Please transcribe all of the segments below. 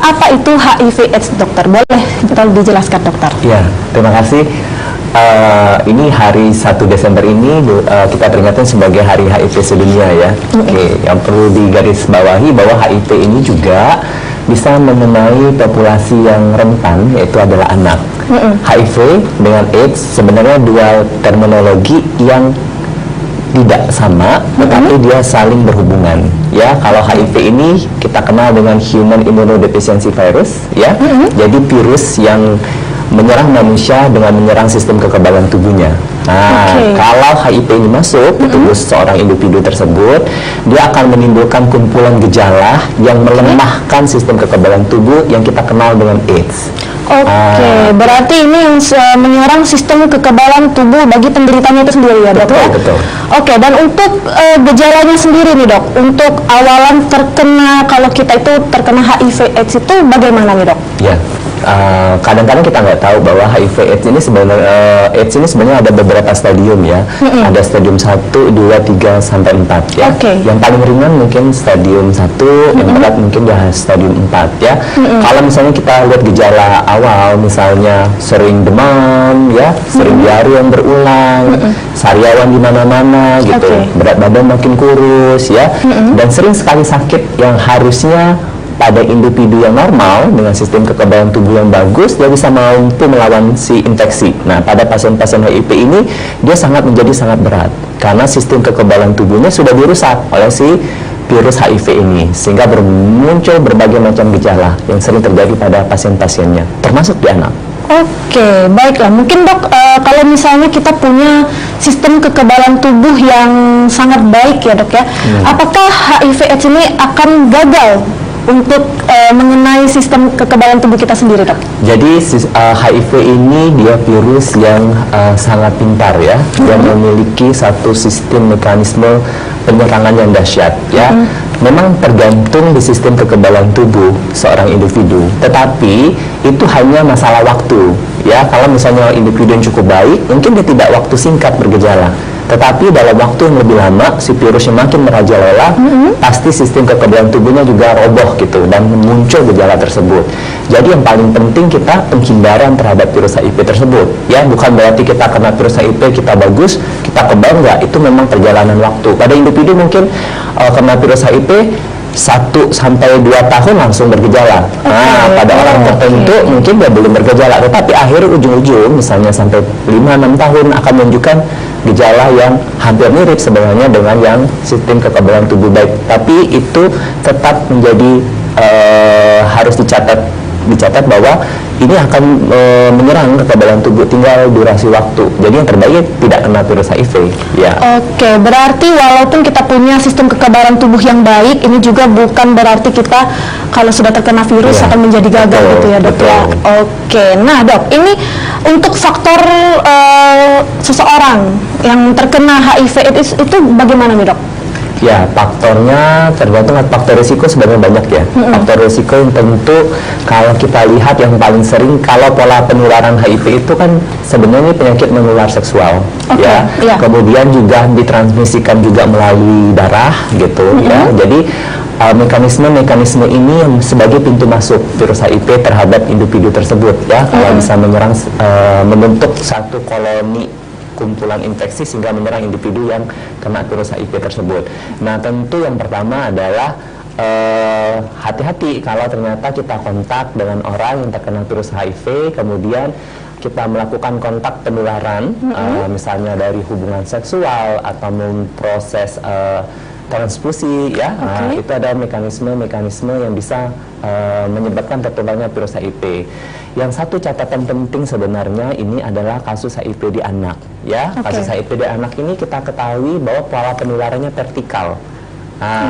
apa itu HIV/AIDS, dokter? Boleh dijelaskan, dokter? Ya, terima kasih. Ini hari 1 Desember ini kita peringatan sebagai Hari HIV sedunia ya. Oke, yang perlu digarisbawahi bahwa HIV ini juga bisa mengenai populasi yang rentan, yaitu adalah anak. HIV dengan AIDS sebenarnya dua terminologi yang tidak sama, tetapi dia saling berhubungan. Ya, kalau HIV ini kita kenal dengan Human Immunodeficiency Virus, ya. Jadi virus yang menyerang manusia dengan menyerang sistem kekebalan tubuhnya. Nah, kalau HIV ini masuk ke tubuh seorang individu tersebut, dia akan menimbulkan kumpulan gejala yang melemahkan sistem kekebalan tubuh yang kita kenal dengan AIDS. Berarti ini yang menyerang sistem kekebalan tubuh bagi penderitanya itu sendiri ya, dok? Betul. Dan untuk gejalanya sendiri nih, dok, untuk awalan terkena, kalau kita itu terkena HIV/AIDS itu bagaimana nih, dok? Ya, kadang-kadang kita nggak tahu bahwa HIV/AIDS ini sebenarnya ada beberapa stadium ya. Ada stadium 1, 2, 3 sampai 4 ya. Yang paling ringan mungkin stadium 1, yang berat mungkin ya stadium 4 ya. Kalau misalnya kita lihat gejala awal, misalnya sering demam ya, sering diare yang berulang, sariawan di mana-mana gitu, berat badan makin kurus ya, dan sering sekali sakit yang harusnya pada individu yang normal dengan sistem kekebalan tubuh yang bagus, dia bisa mampu melawan si infeksi. Nah, pada pasien-pasien HIV ini dia menjadi sangat berat karena sistem kekebalan tubuhnya sudah dirusak oleh si virus HIV ini, sehingga muncul berbagai macam gejala yang sering terjadi pada pasien-pasiennya, termasuk di anak. Baiklah. Mungkin, dok, kalau misalnya kita punya sistem kekebalan tubuh yang sangat baik ya, dok ya, apakah HIV/AIDS ini akan gagal untuk mengenai sistem kekebalan tubuh kita sendiri, dok? Jadi HIV ini dia virus yang sangat pintar ya, dia memiliki satu sistem mekanisme penyerangan yang dahsyat ya. Memang tergantung di sistem kekebalan tubuh seorang individu, tetapi itu hanya masalah waktu ya. Kalau misalnya individu yang cukup baik, mungkin dia tidak waktu singkat bergejala, tetapi dalam waktu yang lebih lama si virusnya makin merajalela, pasti sistem kekebalan tubuhnya juga roboh gitu dan muncul gejala tersebut. Jadi yang paling penting kita penghindaran terhadap virus HIV tersebut ya. Bukan berarti kita kena virus HIV kita bagus, kita kebal, enggak. Itu memang perjalanan waktu. Pada individu mungkin kena virus HIV 1 sampai 2 tahun langsung bergejala. Pada orang tertentu mungkin dia belum bergejala, tetapi akhir ujung-ujung misalnya sampai 5-6 tahun akan menunjukkan gejala yang hampir mirip sebenarnya dengan yang sistem kekebalan tubuh baik. Tapi itu tetap menjadi harus dicatat bahwa ini akan menyerang kekebalan tubuh, tinggal durasi waktu. Jadi yang terbaik tidak kena virus HIV ya. Berarti walaupun kita punya sistem kekebalan tubuh yang baik, ini juga bukan berarti kita kalau sudah terkena virus akan menjadi gagal gitu ya, dok ya. Nah, dok, ini untuk faktor seseorang yang terkena HIV/AIDS itu bagaimana nih, dok? Ya, faktornya tergantung, faktor risiko sebenarnya banyak ya. Faktor risiko yang tentu kalau kita lihat yang paling sering, kalau pola penularan HIV itu kan sebenarnya penyakit menular seksual ya. Kemudian juga ditransmisikan juga melalui darah gitu ya. Jadi mekanisme ini yang sebagai pintu masuk virus HIV terhadap individu tersebut ya. Kalau bisa menyerang, membentuk satu koloni kumpulan infeksi sehingga menyerang individu yang kena virus HIV tersebut. Nah, tentu yang pertama adalah hati-hati kalau ternyata kita kontak dengan orang yang terkena virus HIV, kemudian kita melakukan kontak penularan, misalnya dari hubungan seksual atau proses transfusi ya. Itu ada mekanisme yang bisa menyebabkan tertularnya virus HIV. Yang satu catatan penting sebenarnya ini adalah kasus HIV di anak ya. Kasus HIV di anak ini kita ketahui bahwa pola penularannya vertikal.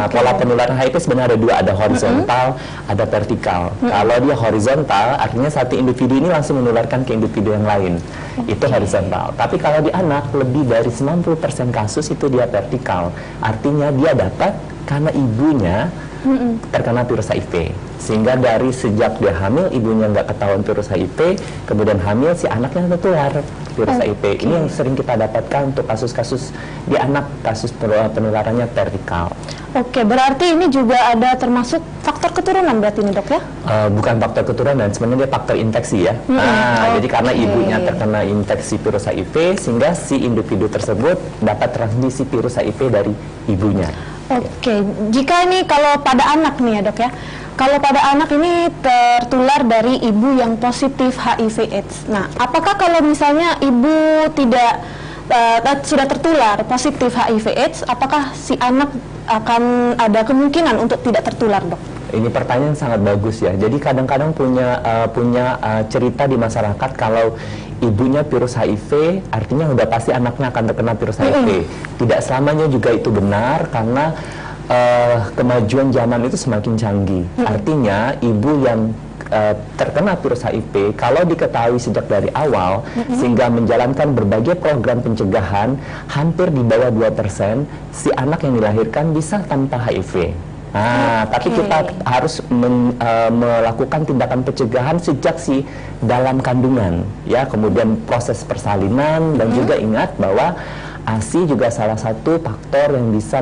Pola penularan HIV sebenarnya ada dua, ada horizontal, ada vertikal. Kalau dia horizontal, artinya satu individu ini langsung menularkan ke individu yang lain. Itu horizontal. Tapi kalau di anak, lebih dari 90% kasus itu dia vertikal. Artinya dia dapat karena ibunya terkena virus HIV. Sehingga dari sejak dia hamil, ibunya nggak ketahuan virus HIV, kemudian hamil, si anaknya tertular virus HIV. Ini yang sering kita dapatkan untuk kasus-kasus di anak, kasus penularannya vertikal. Oke, berarti ini juga ada termasuk faktor keturunan berarti ini dok ya? Bukan faktor keturunan, sebenarnya dia faktor infeksi ya. Jadi karena ibunya terkena infeksi virus HIV, sehingga si individu tersebut dapat transmisi virus HIV dari ibunya. Oke, jika ini kalau pada anak nih ya dok ya, kalau pada anak ini tertular dari ibu yang positif HIV/AIDS. Nah, apakah kalau misalnya ibu tidak sudah tertular positif HIV/AIDS, apakah si anak akan ada kemungkinan untuk tidak tertular dok? Ini pertanyaan sangat bagus ya. Jadi kadang-kadang punya cerita di masyarakat kalau ibunya virus HIV, artinya udah pasti anaknya akan terkena virus HIV. Tidak selamanya juga itu benar, karena kemajuan zaman itu semakin canggih. Artinya ibu yang terkena virus HIV, kalau diketahui sejak dari awal, sehingga menjalankan berbagai program pencegahan, hampir di bawah 2% si anak yang dilahirkan bisa tanpa HIV. Tapi kita harus melakukan tindakan pencegahan sejak si dalam kandungan, ya. Kemudian proses persalinan, dan juga ingat bahwa ASI juga salah satu faktor yang bisa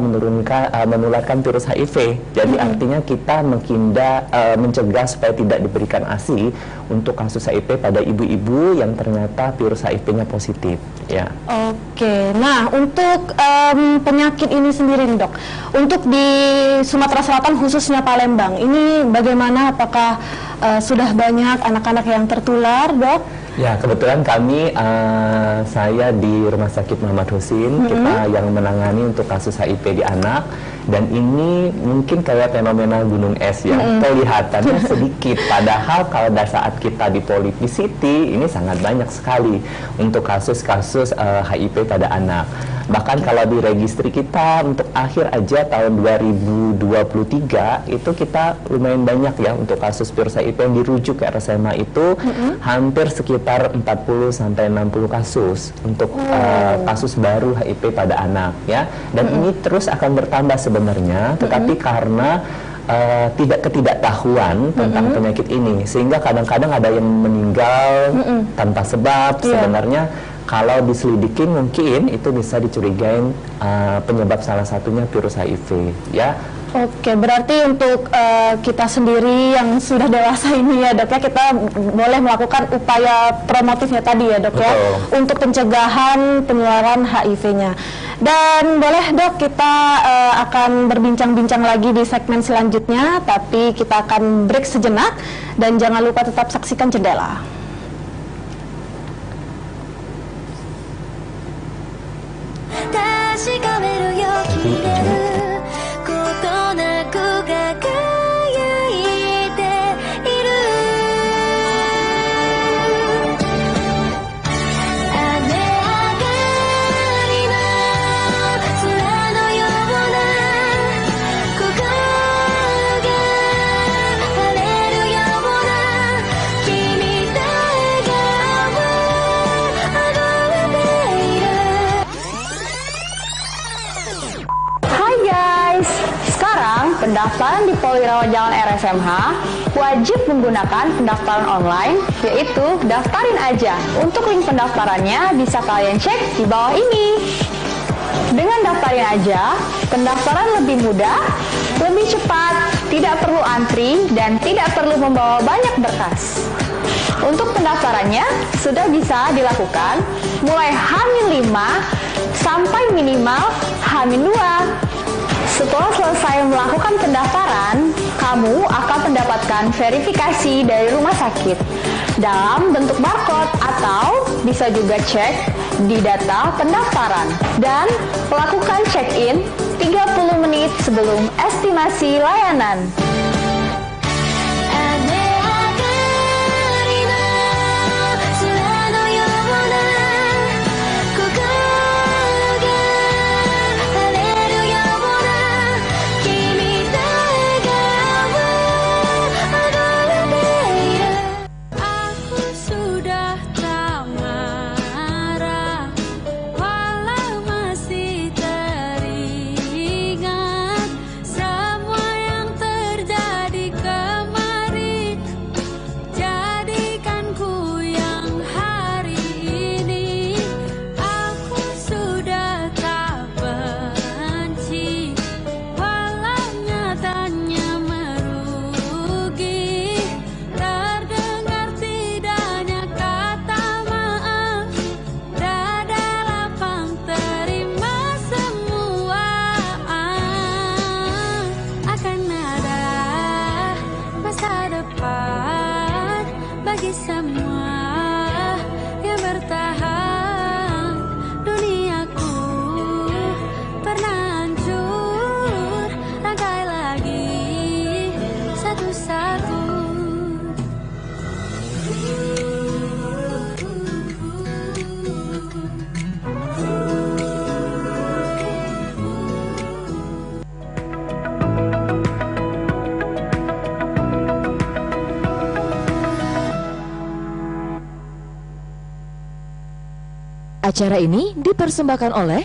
menularkan virus HIV. Jadi artinya kita mencegah supaya tidak diberikan ASI untuk kasus HIV pada ibu-ibu yang ternyata virus HIV-nya positif, ya. Oke, nah untuk penyakit ini sendiri nih dok, untuk di Sumatera Selatan khususnya Palembang, ini bagaimana? Apakah sudah banyak anak-anak yang tertular dok? Ya, kebetulan kami, saya di Rumah Sakit Muhammad Husin, kita yang menangani untuk kasus HIV di anak, dan ini mungkin kayak fenomena gunung es ya, kelihatannya sedikit, padahal kalau pada saat kita di Politisity, ini sangat banyak sekali untuk kasus-kasus HIV pada anak. Bahkan kalau di registri kita untuk akhir aja tahun 2023, itu kita lumayan banyak ya untuk kasus virus HIV yang dirujuk ke RSMA itu, hampir sekitar 40-60 kasus untuk kasus baru HIV pada anak ya. Dan ini terus akan bertambah sebenarnya, tetapi karena ketidaktahuan tentang penyakit ini, sehingga kadang-kadang ada yang meninggal tanpa sebab. Sebenarnya kalau diselidikin mungkin itu bisa dicurigain penyebab salah satunya virus HIV ya. Oke, berarti untuk kita sendiri yang sudah dewasa ini ya dok ya, kita boleh melakukan upaya promotifnya tadi ya dok ya, untuk pencegahan penularan HIV-nya. Dan boleh dok, kita akan berbincang-bincang lagi di segmen selanjutnya, tapi kita akan break sejenak, dan jangan lupa tetap saksikan Jendela. Pendaftaran di Polwira Jalan RSMH wajib menggunakan pendaftaran online, yaitu Daftarin Aja. Untuk link pendaftarannya bisa kalian cek di bawah ini. Dengan Daftarin Aja, pendaftaran lebih mudah, lebih cepat, tidak perlu antri, dan tidak perlu membawa banyak berkas. Untuk pendaftarannya sudah bisa dilakukan mulai H-5 sampai minimal H-2. Setelah selesai melakukan pendaftaran, kamu akan mendapatkan verifikasi dari rumah sakit dalam bentuk barcode, atau bisa juga cek di data pendaftaran dan melakukan check-in 30 menit sebelum estimasi layanan. semua yang bertahan. Duniaku pernah hancur, rangkai lagi satu-satu. Acara ini dipersembahkan oleh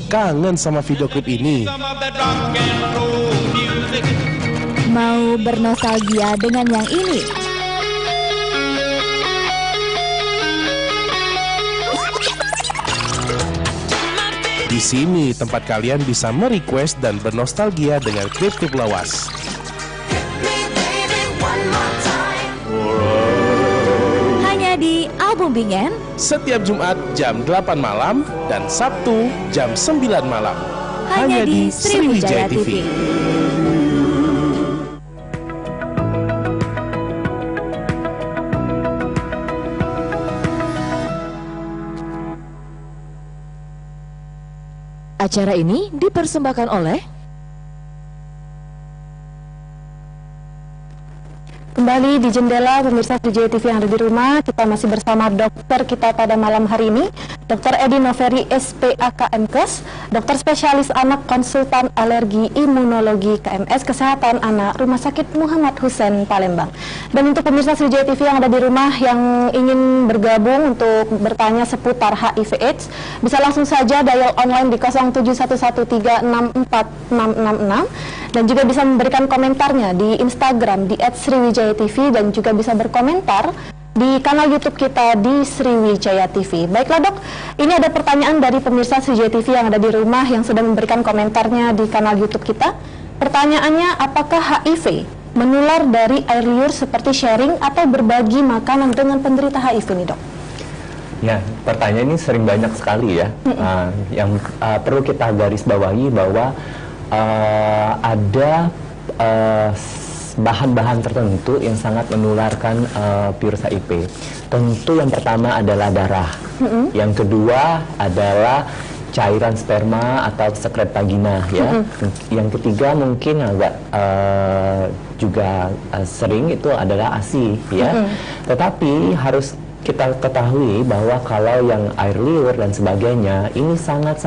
Kangen sama video klip ini? Mau bernostalgia dengan yang ini? Di sini tempat kalian bisa merequest dan bernostalgia dengan klip-klip lawas. Hanya di Album Bingen. Setiap Jumat jam 8 malam dan Sabtu jam 9 malam. Hanya di Sriwijaya TV. Acara ini dipersembahkan oleh Kembali di Jendela pemirsa Sriwijaya TV yang ada di rumah, kita masih bersama dokter kita pada malam hari ini, Dr. Edi Noveri SPAK MKes, dokter spesialis anak konsultan alergi imunologi KMS Kesehatan Anak Rumah Sakit Muhammad Hussein Palembang. Dan untuk pemirsa Sriwijaya TV yang ada di rumah yang ingin bergabung untuk bertanya seputar HIV/AIDS, bisa langsung saja dial online di 0711364666 dan juga bisa memberikan komentarnya di Instagram di @sriwijaya_tv dan juga bisa berkomentar di kanal YouTube kita di Sriwijaya TV. Baiklah dok, ini ada pertanyaan dari pemirsa Sriwijaya TV yang ada di rumah yang sudah memberikan komentarnya di kanal YouTube kita. Pertanyaannya, apakah HIV menular dari air liur seperti sharing atau berbagi makanan dengan penderita HIV nih dok? Ya, pertanyaan ini sering banyak sekali ya. Yang perlu kita garis bawahi bahwa ada bahan-bahan tertentu yang sangat menularkan virus HIV. Tentu yang pertama adalah darah, yang kedua adalah cairan sperma atau sekret vagina ya. Yang ketiga mungkin agak juga sering itu adalah ASI ya. Tetapi harus kita ketahui bahwa kalau yang air liur dan sebagainya ini sangat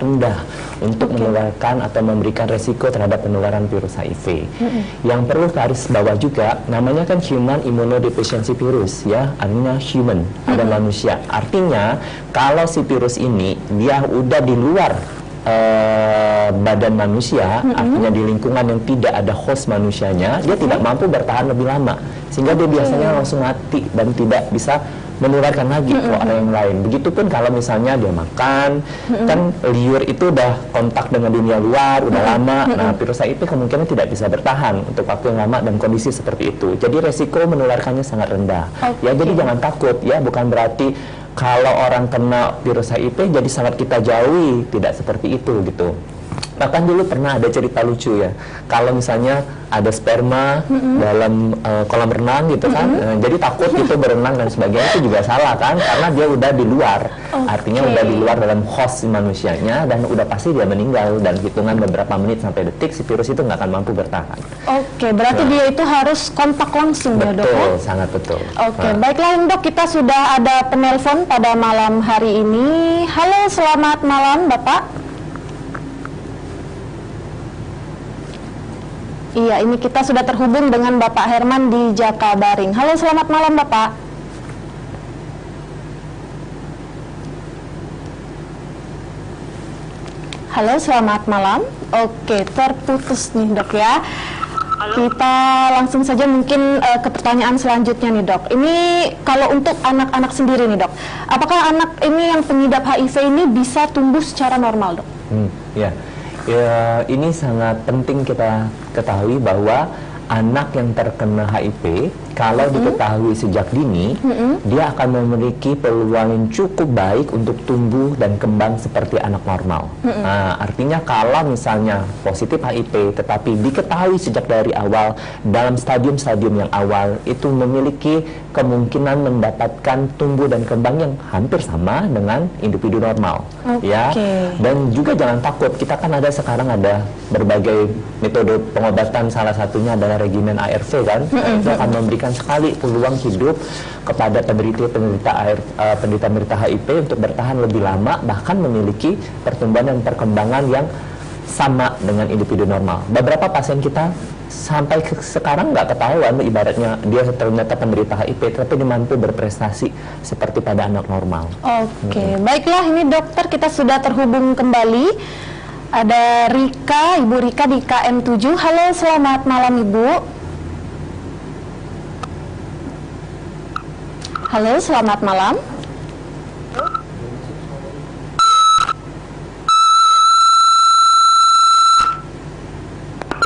rendah untuk menularkan atau memberikan resiko terhadap penularan virus HIV. Yang perlu garis bawah juga, namanya kan human immunodeficiency virus ya, artinya human, ada manusia. Artinya kalau si virus ini dia udah di luar badan manusia, artinya di lingkungan yang tidak ada host manusianya, dia tidak mampu bertahan lebih lama, sehingga dia biasanya langsung mati dan tidak bisa menularkan lagi ke orang yang lain. Begitupun kalau misalnya dia makan, kan liur itu udah kontak dengan dunia luar, udah lama, nah virus HIV kemungkinan tidak bisa bertahan untuk waktu yang lama dan kondisi seperti itu. Jadi resiko menularkannya sangat rendah. Ya, jadi jangan takut ya, bukan berarti kalau orang kena virus HIV jadi sangat kita jauhi, tidak seperti itu gitu. Bahkan dulu pernah ada cerita lucu ya, kalau misalnya ada sperma dalam kolam renang gitu kan, jadi takut itu berenang dan sebagainya, itu juga salah kan, karena dia udah di luar, artinya udah di luar dalam host manusianya dan udah pasti dia meninggal, dan hitungan beberapa menit sampai detik si virus itu nggak akan mampu bertahan. Oke, berarti dia itu harus kontak langsung ya dok? Betul, sangat betul. Oke, baiklah dok, kita sudah ada penelpon pada malam hari ini. Halo, selamat malam Bapak. Iya, ini kita sudah terhubung dengan Bapak Herman di Jakabaring. Halo, selamat malam Bapak. Halo, selamat malam. Oke, terputus nih dok ya. Kita langsung saja mungkin ke pertanyaan selanjutnya nih dok. Ini kalau untuk anak-anak sendiri nih dok, apakah anak ini yang pengidap HIV ini bisa tumbuh secara normal dok? Ya, ini sangat penting kita ketahui bahwa anak yang terkena HIV kalau diketahui sejak dini, dia akan memiliki peluang yang cukup baik untuk tumbuh dan kembang seperti anak normal. Nah, artinya kalau misalnya positif HIV tetapi diketahui sejak dari awal dalam stadium-stadium yang awal, itu memiliki kemungkinan mendapatkan tumbuh dan kembang yang hampir sama dengan individu normal. Ya. Dan juga jangan takut, kita kan sekarang ada berbagai metode pengobatan, salah satunya adalah regimen ARV kan. Itu akan memberikan sekali peluang hidup kepada penderita HIV untuk bertahan lebih lama, bahkan memiliki pertumbuhan dan perkembangan yang sama dengan individu normal. Beberapa pasien kita sampai sekarang nggak ketahuan ibaratnya dia ternyata penderita HIV, tapi dia mampu berprestasi seperti pada anak normal. Oke, baiklah, ini dokter kita sudah terhubung kembali. Ada Rika, Ibu Rika di KM7. Halo, selamat malam Ibu. Halo, selamat malam.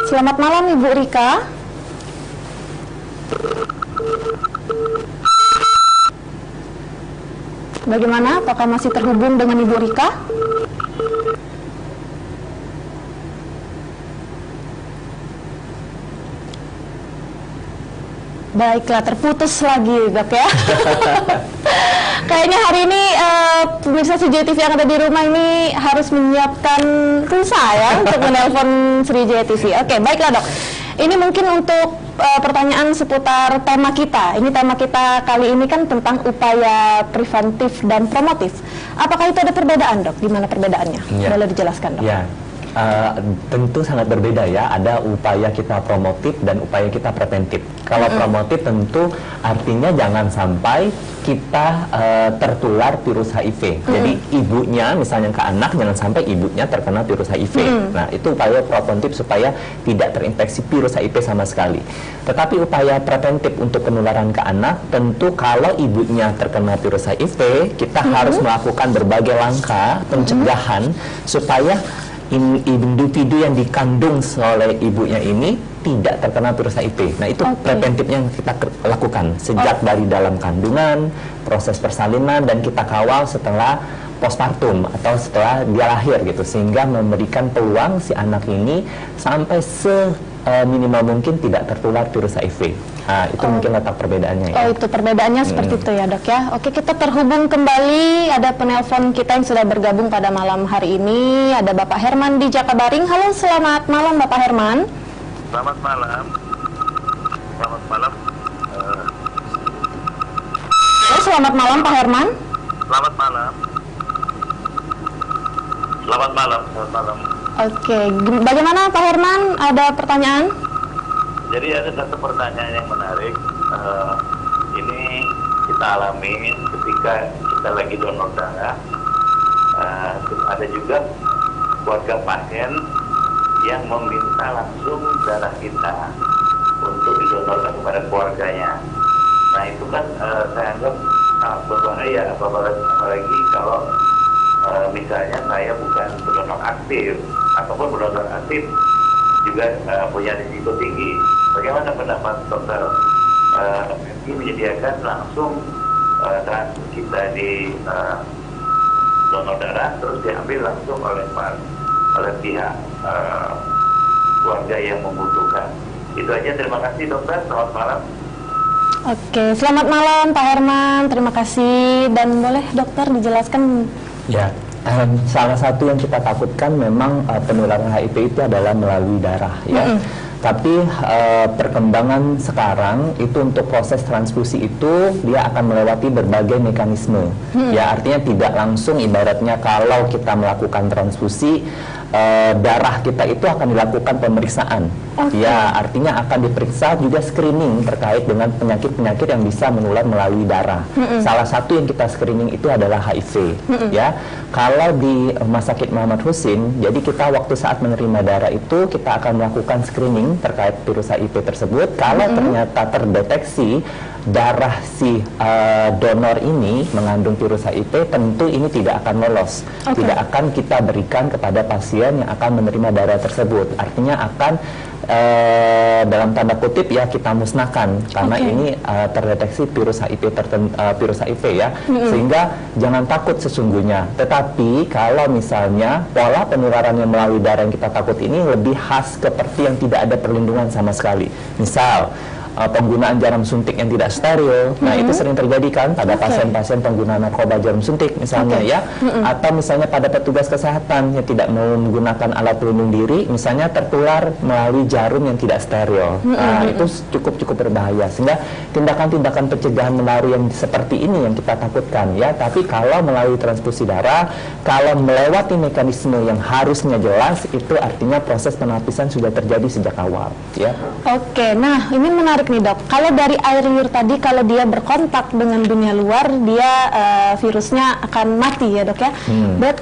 Selamat malam Ibu Rika. Bagaimana? Apakah masih terhubung dengan Ibu Rika? Baiklah, terputus lagi dok ya. Kayaknya hari ini pemirsa Sriwijaya TV yang ada di rumah ini harus menyiapkan pulsa ya untuk menelpon Sriwijaya TV. Oke, baiklah dok. Ini mungkin untuk pertanyaan seputar tema kita. Ini tema kita kali ini kan tentang upaya preventif dan promotif. Apakah itu ada perbedaan dok? Gimana perbedaannya? Ya. Boleh dijelaskan dok? Ya, tentu sangat berbeda ya. Ada upaya kita promotif dan upaya kita preventif. Kalau promotif tentu artinya jangan sampai kita tertular virus HIV. Jadi ibunya, misalnya ke anak, jangan sampai ibunya terkena virus HIV. Nah, itu upaya preventif supaya tidak terinfeksi virus HIV sama sekali. Tetapi upaya preventif untuk penularan ke anak, tentu kalau ibunya terkena virus HIV, kita harus melakukan berbagai langkah pencegahan supaya individu yang dikandung oleh ibunya ini tidak terkena virus HIV. Nah, itu preventifnya yang kita lakukan sejak dari dalam kandungan, proses persalinan, dan kita kawal setelah postpartum atau setelah dia lahir gitu, sehingga memberikan peluang si anak ini sampai seminimal mungkin tidak tertular virus HIV. Nah, itu mungkin letak perbedaannya ya. Oh, itu perbedaannya seperti itu ya dok ya. Oke, kita terhubung kembali. Ada penelpon kita yang sudah bergabung pada malam hari ini. Ada Bapak Herman di Jakabaring. Halo, selamat malam Bapak Herman. Selamat malam. Selamat malam. Halo, selamat malam Pak Herman. Selamat malam. Selamat malam. Selamat malam. Oke, bagaimana Pak Herman? Ada pertanyaan? Jadi ada satu pertanyaan yang menarik. Ini kita alami ketika kita lagi donor darah. Terus ada juga keluarga pasien yang meminta langsung darah kita untuk didonorkan kepada keluarganya. Nah, itu kan saya anggap sangat berbahaya, apalagi kalau misalnya saya bukan pendonor aktif ataupun pendonor aktif juga punya risiko tinggi. Bagaimana pendapat dokter? MI menyediakan langsung transfer kita di donor darah terus diambil langsung oleh pihak keluarga yang membutuhkan. Itu aja, terima kasih dokter, selamat malam. Oke, selamat malam Pak Herman, terima kasih. Dan boleh dokter dijelaskan? Ya, salah satu yang kita takutkan memang penularan HIV itu adalah melalui darah ya. Tapi perkembangan sekarang itu untuk proses transfusi itu dia akan melewati berbagai mekanisme. Ya, artinya tidak langsung, ibaratnya kalau kita melakukan transfusi darah kita itu akan dilakukan pemeriksaan. Ya, artinya akan diperiksa juga screening terkait dengan penyakit-penyakit yang bisa menular melalui darah. Salah satu yang kita screening itu adalah HIV. Ya, kalau di Rumah Sakit Muhammad Husin, jadi kita waktu saat menerima darah itu kita akan melakukan screening terkait virus HIV tersebut. Kalau ternyata terdeteksi darah si donor ini mengandung virus HIV, tentu ini tidak akan lolos. Tidak akan kita berikan kepada pasien yang akan menerima darah tersebut. Artinya akan dalam tanda kutip ya kita musnahkan karena ini terdeteksi virus HIV ya. Sehingga jangan takut sesungguhnya. Tetapi kalau misalnya pola penularan yang melalui darah yang kita takut ini lebih khas seperti yang tidak ada perlindungan sama sekali. Misal penggunaan jarum suntik yang tidak steril. Nah, itu sering terjadi kan pada pasien-pasien pengguna narkoba jarum suntik misalnya ya. Atau misalnya pada petugas kesehatan yang tidak mau menggunakan alat pelindung diri, misalnya tertular melalui jarum yang tidak steril. Nah, itu cukup berbahaya. Sehingga tindakan-tindakan pencegahan melalui yang seperti ini yang kita takutkan ya. Tapi kalau melalui transfusi darah, kalau melewati mekanisme yang harusnya jelas, itu artinya proses penapisan sudah terjadi sejak awal ya. Oke, nah ini menarik nih dok. Kalau dari air liur tadi, kalau dia berkontak dengan dunia luar, dia virusnya akan mati ya dok ya.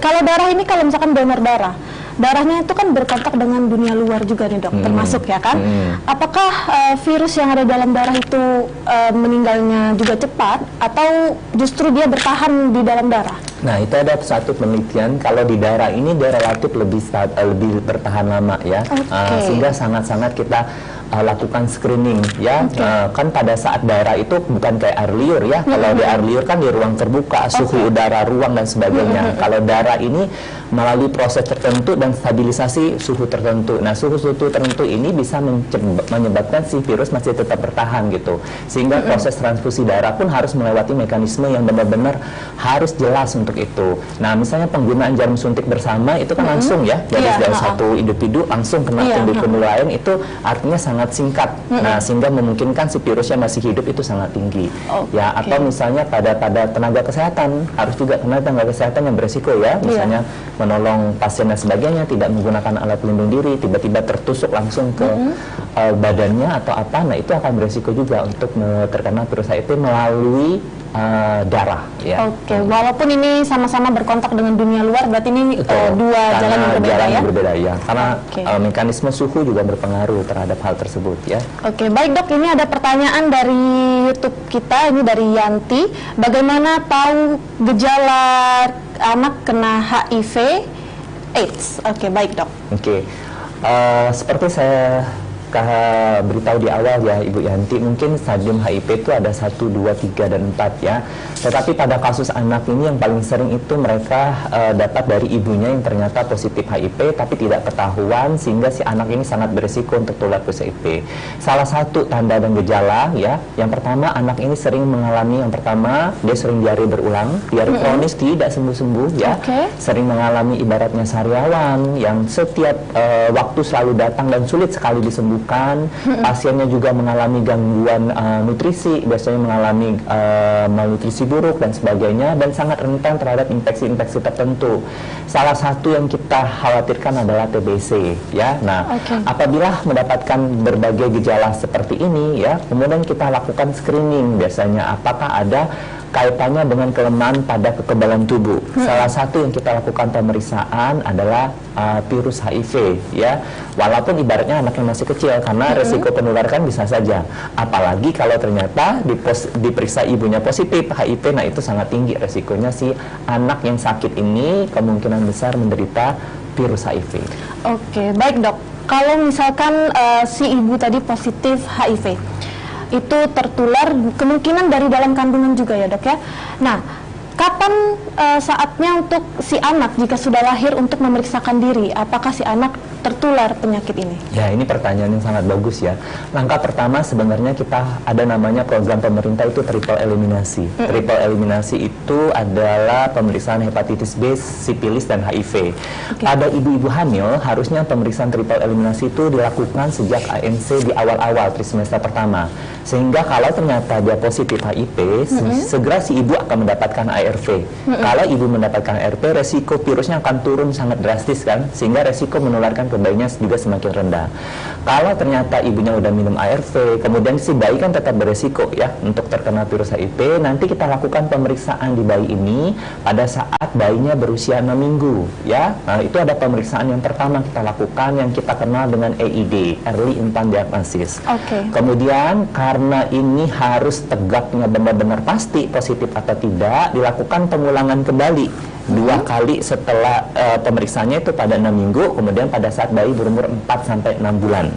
Kalau darah ini, kalau misalkan donor darah, darahnya itu kan berkontak dengan dunia luar juga nih dok, termasuk ya kan. Apakah virus yang ada dalam darah itu meninggalnya juga cepat, atau justru dia bertahan di dalam darah? Nah, itu ada satu penelitian kalau di darah ini dia relatif lebih bertahan lama ya. Sehingga sangat-sangat kita lakukan screening ya. Kan pada saat daerah itu bukan kayak air liur ya. Kalau di air liur kan di ruang terbuka, suhu udara ruang dan sebagainya. Kalau darah ini melalui proses tertentu dan stabilisasi suhu tertentu. Nah, suhu tertentu ini bisa menyebabkan si virus masih tetap bertahan gitu. Sehingga proses transfusi darah pun harus melewati mekanisme yang benar-benar harus jelas untuk itu. Nah, misalnya penggunaan jarum suntik bersama itu kan langsung ya dari satu individu langsung kena individu lain, itu artinya sangat singkat. Nah, sehingga memungkinkan si virusnya masih hidup itu sangat tinggi. Ya, atau misalnya pada tenaga kesehatan harus juga kena tenaga kesehatan yang beresiko ya, misalnya menolong pasien dan sebagainya, tidak menggunakan alat pelindung diri, tiba-tiba tertusuk langsung ke badannya atau apa, nah itu akan beresiko juga untuk terkena virus HIV melalui darah ya. Walaupun ini sama-sama berkontak dengan dunia luar, berarti ini dua jalan yang berbeda ya? Berbeda ya, karena mekanisme suhu juga berpengaruh terhadap hal tersebut ya. Baik dok, ini ada pertanyaan dari YouTube kita, ini dari Yanti. Bagaimana tahu gejala anak kena HIV AIDS? Baik dok. Seperti saya beritahu di awal ya Ibu Yanti, mungkin stadium HIV itu ada 1, 2, 3, dan 4 ya. Tetapi pada kasus anak ini yang paling sering itu mereka dapat dari ibunya yang ternyata positif HIV tapi tidak ketahuan, sehingga si anak ini sangat berisiko untuk tertular virus HIV. Salah satu tanda dan gejala ya, yang pertama anak ini sering mengalami, yang pertama dia sering diare berulang, diare kronis tidak sembuh-sembuh ya. Sering mengalami ibaratnya sariawan yang setiap waktu selalu datang dan sulit sekali disembuhkan. Pasiennya juga mengalami gangguan nutrisi, biasanya mengalami malnutrisi buruk dan sebagainya, dan sangat rentan terhadap infeksi-infeksi tertentu. Salah satu yang kita khawatirkan adalah TBC ya. Nah, apabila mendapatkan berbagai gejala seperti ini ya, kemudian kita lakukan screening, biasanya apakah ada kaitannya dengan kelemahan pada kekebalan tubuh. Salah satu yang kita lakukan pemeriksaan adalah virus HIV ya, walaupun ibaratnya anaknya masih kecil, karena resiko penularan bisa saja, apalagi kalau ternyata diperiksa ibunya positif HIV, nah itu sangat tinggi resikonya si anak yang sakit ini kemungkinan besar menderita virus HIV. Baik dok, kalau misalkan si ibu tadi positif HIV, itu tertular kemungkinan dari dalam kandungan juga ya dok ya. Nah, kapan saatnya untuk si anak jika sudah lahir untuk memeriksakan diri apakah si anak tertular penyakit ini? Ya, ini pertanyaan yang sangat bagus ya. Langkah pertama sebenarnya kita ada namanya program pemerintah itu triple eliminasi. Triple eliminasi itu adalah pemeriksaan hepatitis B, sipilis, dan HIV. Pada ibu-ibu hamil harusnya pemeriksaan triple eliminasi itu dilakukan sejak ANC di awal-awal trimester pertama. Sehingga kalau ternyata dia positif HIV, segera si ibu akan mendapatkan ARV. Kalau ibu mendapatkan ARV, resiko virusnya akan turun sangat drastis kan, sehingga resiko menularkan ke bayinya juga semakin rendah. Kalau ternyata ibunya udah minum ARV, kemudian si bayi kan tetap beresiko ya untuk terkena virus HIV, nanti kita lakukan pemeriksaan di bayi ini pada saat bayinya berusia 6 minggu ya. Nah, itu ada pemeriksaan yang pertama kita lakukan yang kita kenal dengan EID, Early Infant Diagnosis. Kemudian karena ini harus tegaknya benar-benar pasti positif atau tidak, dilakukan pengulangan kembali 2 kali setelah pemeriksaannya itu pada 6 minggu, kemudian pada saat bayi berumur 4-6 bulan.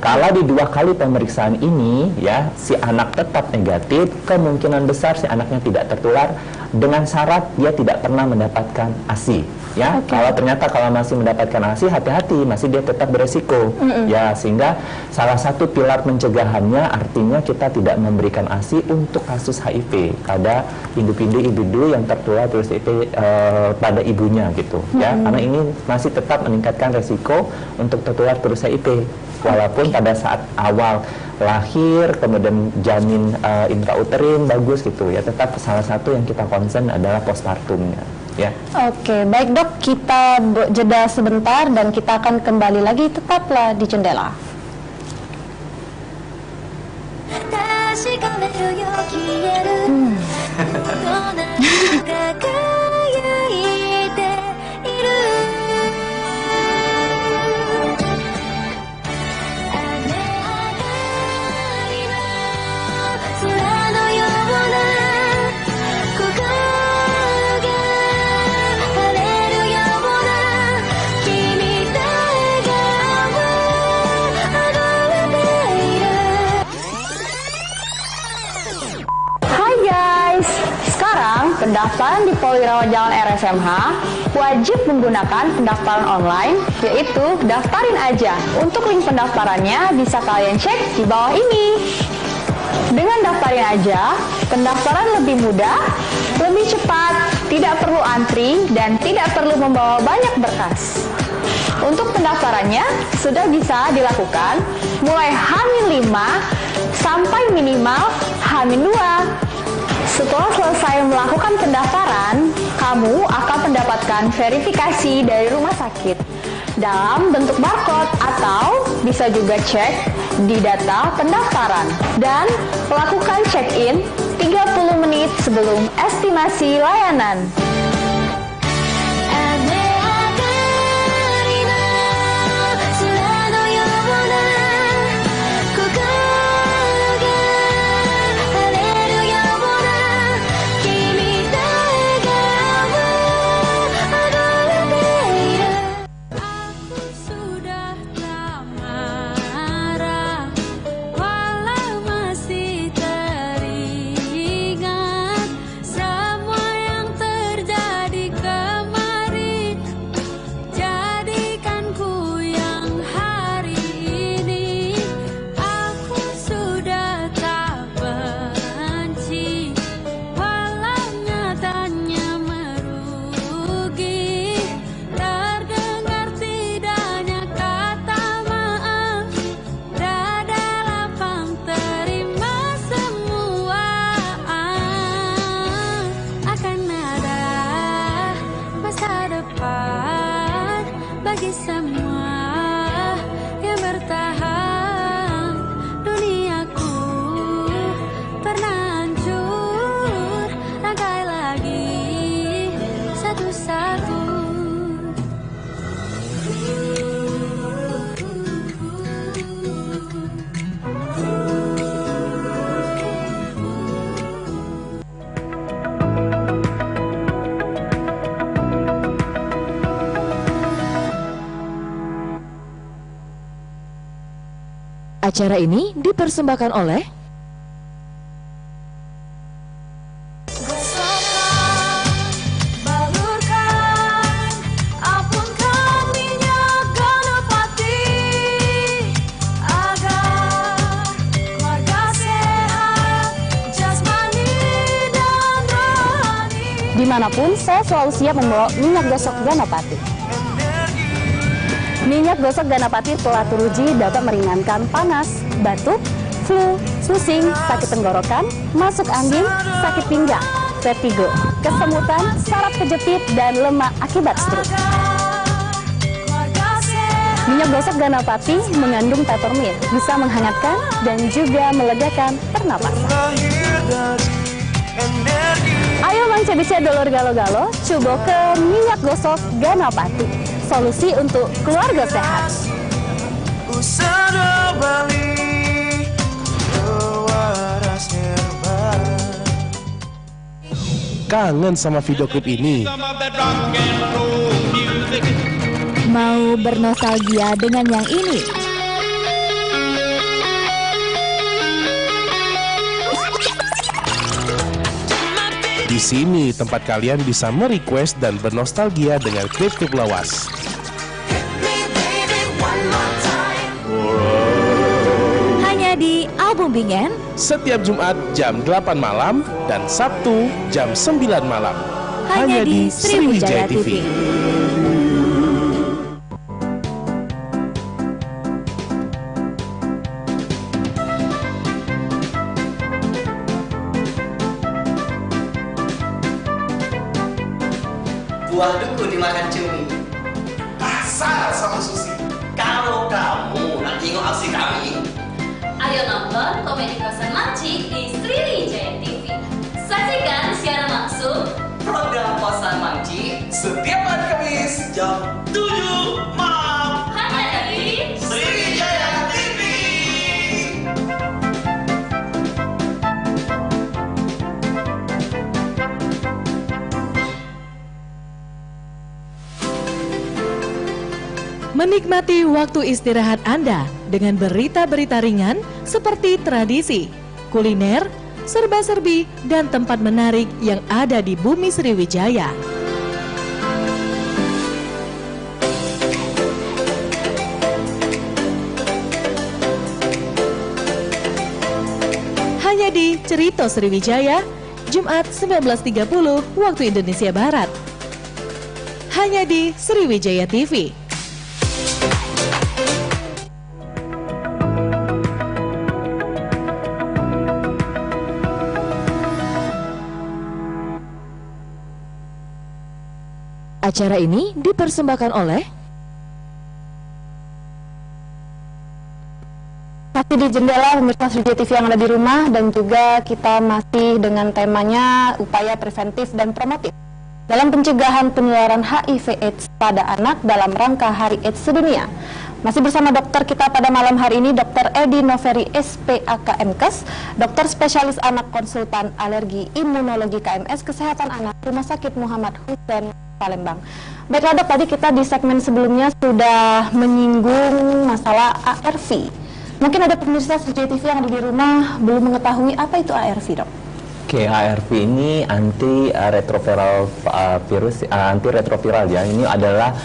Kalau di 2 kali pemeriksaan ini ya, si anak tetap negatif, kemungkinan besar si anaknya tidak tertular, dengan syarat dia tidak pernah mendapatkan ASI ya. Kalau ternyata kalau masih mendapatkan ASI, hati-hati, masih dia tetap beresiko ya. Sehingga salah satu pilar pencegahannya artinya kita tidak memberikan ASI untuk kasus HIV pada individu yang tertular virus HIV pada ibunya gitu ya, karena ini masih tetap meningkatkan resiko untuk tertular virus HIV walaupun pada saat awal lahir kemudian janin intrauterin bagus gitu ya, tetap salah satu yang kita concern adalah postpartumnya ya. Baik dok, kita jeda sebentar dan kita akan kembali lagi, tetaplah di Jendela. Hai guys, sekarang pendaftaran di Polwirawan Jalan RSMH wajib menggunakan pendaftaran online, yaitu Daftarin Aja. Untuk link pendaftarannya bisa kalian cek di bawah ini. Dengan Daftarin Aja, pendaftaran lebih mudah, lebih cepat, tidak perlu antri, dan tidak perlu membawa banyak berkas. Untuk pendaftarannya sudah bisa dilakukan mulai H-5 sampai minimal H-2. Setelah selesai melakukan pendaftaran, kamu akan mendapatkan verifikasi dari rumah sakit dalam bentuk barcode atau bisa juga cek di data pendaftaran dan lakukan check-in 30 menit sebelum estimasi layanan. Bagi semua yang bertahan, duniaku pernah hancur. Rangkai lagi satu-satu. Acara ini dipersembahkan oleh Dimanapun, saya selalu siap membawa minyak gosok Ganapati. Minyak gosok Ganapati telah teruji dapat meringankan panas, batuk, flu, pusing, sakit tenggorokan, masuk angin, sakit pinggang, vertigo, kesemutan, saraf kejepit, dan lemak akibat stroke. Minyak gosok Ganapati mengandung peppermint, bisa menghangatkan dan juga melegakan pernapasan. Ayo manca-bica dolor galo-galo, coba ke minyak gosok Ganapati. Solusi untuk keluarga sehat. Kangen sama video klip ini? Mau bernostalgia dengan yang ini? Di sini tempat kalian bisa merequest dan bernostalgia dengan klip-klip lawas. Hanya di Album Bingen. Setiap Jumat jam 8 malam dan Sabtu jam 9 malam. Hanya di Sriwijaya TV. Buah duku dimakan cumi. Asal sama Susi. Kalau kamu nanti ingat aksi kami. Ayo nonton komedi kosan Manci di Sriwijaya TV. Saksikan siaran langsung Program Kosan Manci Setiap hari Kamis jam 7 malam. hanya di Sriwijaya TV. menikmati waktu istirahat Anda dengan berita-berita ringan seperti tradisi, kuliner, serba-serbi, dan tempat menarik yang ada di Bumi Sriwijaya. Hanya di Cerita Sriwijaya, Jumat 19.30 waktu Indonesia Barat. Hanya di Sriwijaya TV. Acara ini dipersembahkan oleh masih di jendela pemirsa Sriwijaya TV yang ada di rumah, dan juga kita masih dengan temanya upaya preventif dan promotif dalam pencegahan penularan HIV/AIDS pada anak dalam rangka Hari AIDS Sedunia. Masih bersama dokter kita pada malam hari ini, Dr. Edi Noveri SPAK MKes, dokter spesialis anak konsultan alergi imunologi KMS Kesehatan Anak Rumah Sakit Muhammad Hussein Palembang. Baiklah dok, tadi kita di segmen sebelumnya sudah menyinggung masalah ARV. Mungkin ada pemirsa Sriwijaya TV yang ada di rumah belum mengetahui apa itu ARV, dok. Oke, ARV ini anti retroviral virus, anti retroviral ya. Ini adalah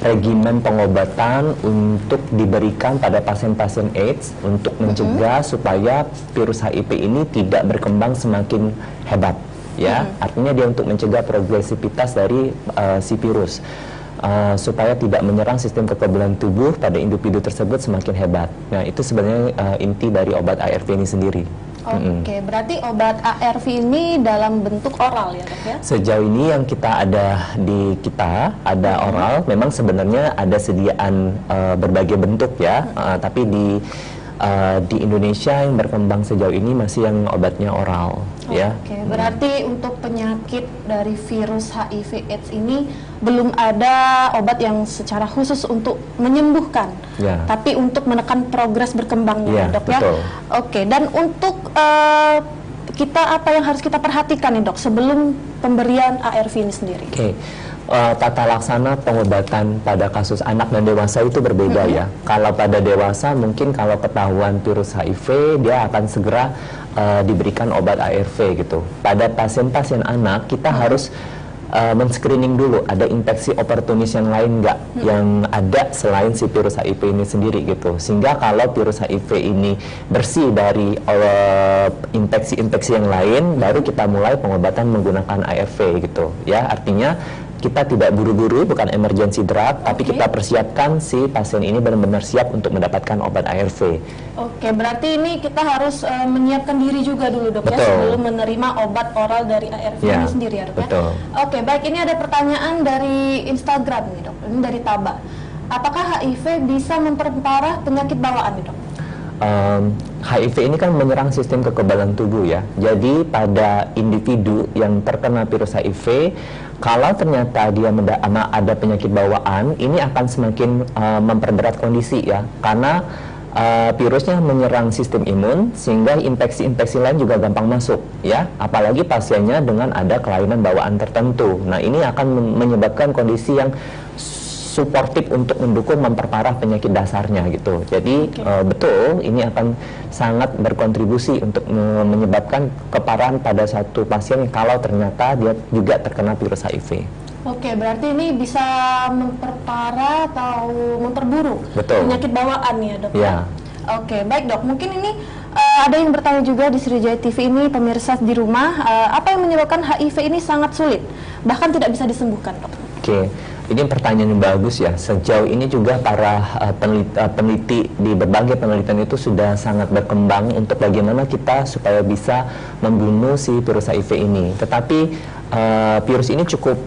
regimen pengobatan untuk diberikan pada pasien-pasien AIDS untuk mencegah supaya virus HIV ini tidak berkembang semakin hebat. Ya, artinya dia untuk mencegah progresivitas dari si virus supaya tidak menyerang sistem kekebalan tubuh pada individu tersebut semakin hebat. Nah, itu sebenarnya inti dari obat ARV ini sendiri. Oke, berarti obat ARV ini dalam bentuk oral ya dok ya? Sejauh ini yang kita ada ada oral. Memang sebenarnya ada sediaan berbagai bentuk ya, tapi di Indonesia yang berkembang sejauh ini masih yang obatnya oral. Ya. Oke, berarti untuk penyakit dari virus HIV/AIDS ini belum ada obat yang secara khusus untuk menyembuhkan, tapi untuk menekan progres berkembangnya, dok ya. Betul. Oke, dan untuk kita apa yang harus kita perhatikan nih dok sebelum pemberian ARV ini sendiri? Oke. Tata laksana pengobatan pada kasus anak dan dewasa itu berbeda ya. Kalau pada dewasa mungkin kalau ketahuan virus HIV dia akan segera diberikan obat ARV gitu. Pada pasien-pasien anak kita harus men-screening dulu ada infeksi oportunis yang lain nggak yang ada selain si virus HIV ini sendiri gitu. Sehingga kalau virus HIV ini bersih dari infeksi-infeksi yang lain, baru kita mulai pengobatan menggunakan ARV gitu ya. Artinya kita tidak buru-buru, bukan emergency drug, tapi kita persiapkan si pasien ini benar-benar siap untuk mendapatkan obat ARV. Oke, berarti ini kita harus menyiapkan diri juga dulu dok ya sebelum menerima obat oral dari ARV ini sendiri ya dok ya. Oke, baik, ini ada pertanyaan dari Instagram nih dok, ini dari Taba. Apakah HIV bisa memperparah penyakit bawaan nih dok? HIV ini kan menyerang sistem kekebalan tubuh ya. Jadi pada individu yang terkena virus HIV, kalau ternyata dia ada penyakit bawaan, ini akan semakin memperberat kondisi ya. Karena virusnya menyerang sistem imun sehingga infeksi-infeksi lain juga gampang masuk ya. Apalagi pasiennya dengan ada kelainan bawaan tertentu. Nah, ini akan menyebabkan kondisi yang suportif untuk mendukung memperparah penyakit dasarnya gitu. Jadi betul ini akan sangat berkontribusi untuk menyebabkan keparahan pada satu pasien kalau ternyata dia juga terkena virus HIV. Oke, berarti ini bisa memperparah atau memperburuk penyakit bawaan ya dok? Ya. Oke, baik dok. Mungkin ini ada yang bertanya juga di Sriwijaya TV ini, pemirsa di rumah, apa yang menyebabkan HIV ini sangat sulit, bahkan tidak bisa disembuhkan dok? Oke. Ini pertanyaan yang bagus ya. Sejauh ini juga para peneliti di berbagai penelitian itu sudah sangat berkembang untuk bagaimana kita supaya bisa membunuh si virus HIV ini. Tetapi virus ini cukup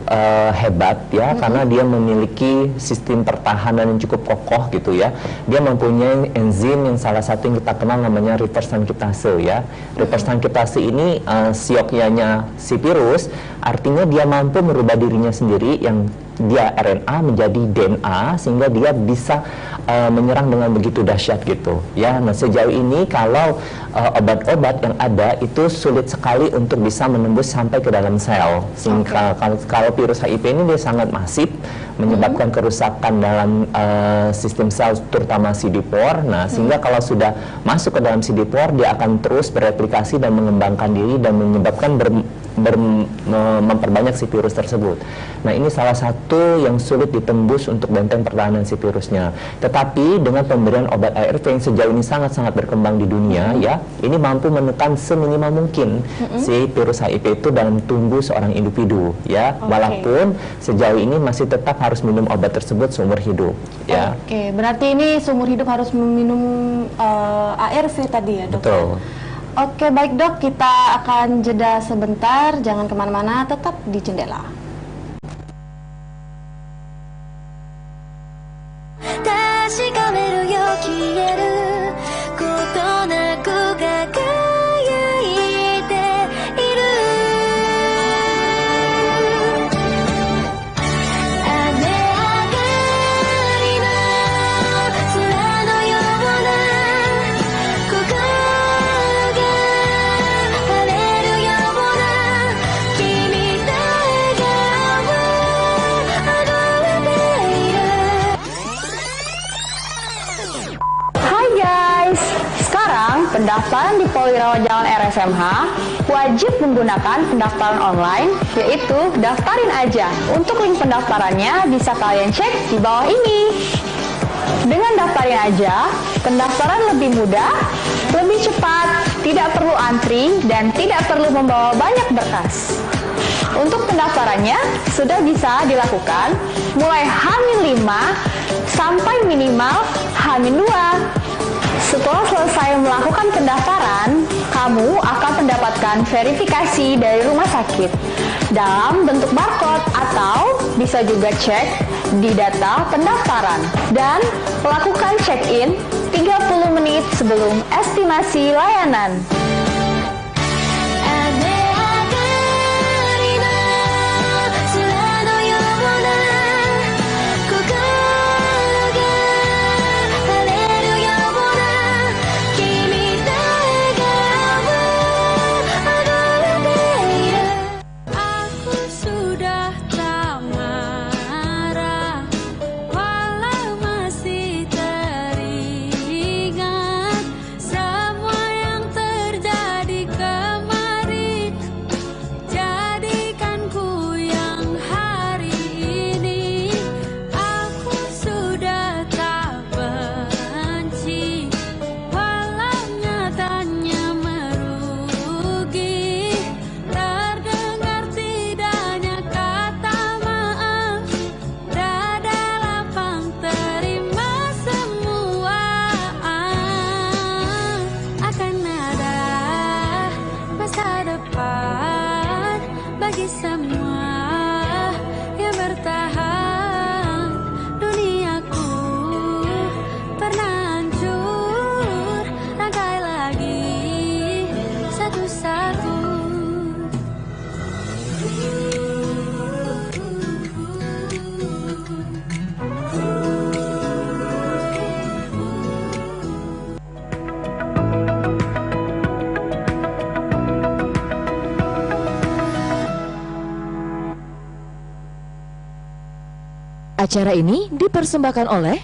hebat ya, karena dia memiliki sistem pertahanan yang cukup kokoh gitu ya. Dia mempunyai enzim yang salah satu yang kita kenal namanya reverse transkriptase ya. Reverse transkriptase ini sioknya si virus, artinya dia mampu merubah dirinya sendiri yang dia RNA menjadi DNA sehingga dia bisa menyerang dengan begitu dahsyat gitu ya. Nah, sejauh ini kalau obat-obat yang ada itu sulit sekali untuk bisa menembus sampai ke dalam sel. Sehingga kalau virus HIV ini dia sangat masif, menyebabkan kerusakan dalam sistem sel, terutama CD4. Nah, sehingga kalau sudah masuk ke dalam CD4, dia akan terus bereplikasi dan mengembangkan diri dan menyebabkan memperbanyak si virus tersebut. Nah, ini salah satu yang sulit ditembus untuk benteng pertahanan si virusnya. Tetapi dengan pemberian obat ARV yang sejauh ini sangat-sangat berkembang di dunia, ya, ini mampu menekan seminimal mungkin si virus HIV itu dalam tubuh seorang individu, ya. Walaupun sejauh ini masih tetap harus minum obat tersebut seumur hidup, ya. Oke, berarti ini seumur hidup harus meminum ARV tadi ya, dok? Betul. Oke, baik dok, kita akan jeda sebentar, jangan kemana-mana, tetap di Jendela. Pendaftaran di Polwirawan Jalan RSMH wajib menggunakan pendaftaran online, yaitu daftarin aja. Untuk link pendaftarannya bisa kalian cek di bawah ini. Dengan daftarin aja, pendaftaran lebih mudah, lebih cepat, tidak perlu antri, dan tidak perlu membawa banyak berkas. Untuk pendaftarannya sudah bisa dilakukan mulai H-5 sampai minimal H-2. Setelah selesai melakukan pendaftaran, kamu akan mendapatkan verifikasi dari rumah sakit dalam bentuk barcode atau bisa juga cek di data pendaftaran dan melakukan check-in 30 menit sebelum estimasi layanan. Acara ini dipersembahkan oleh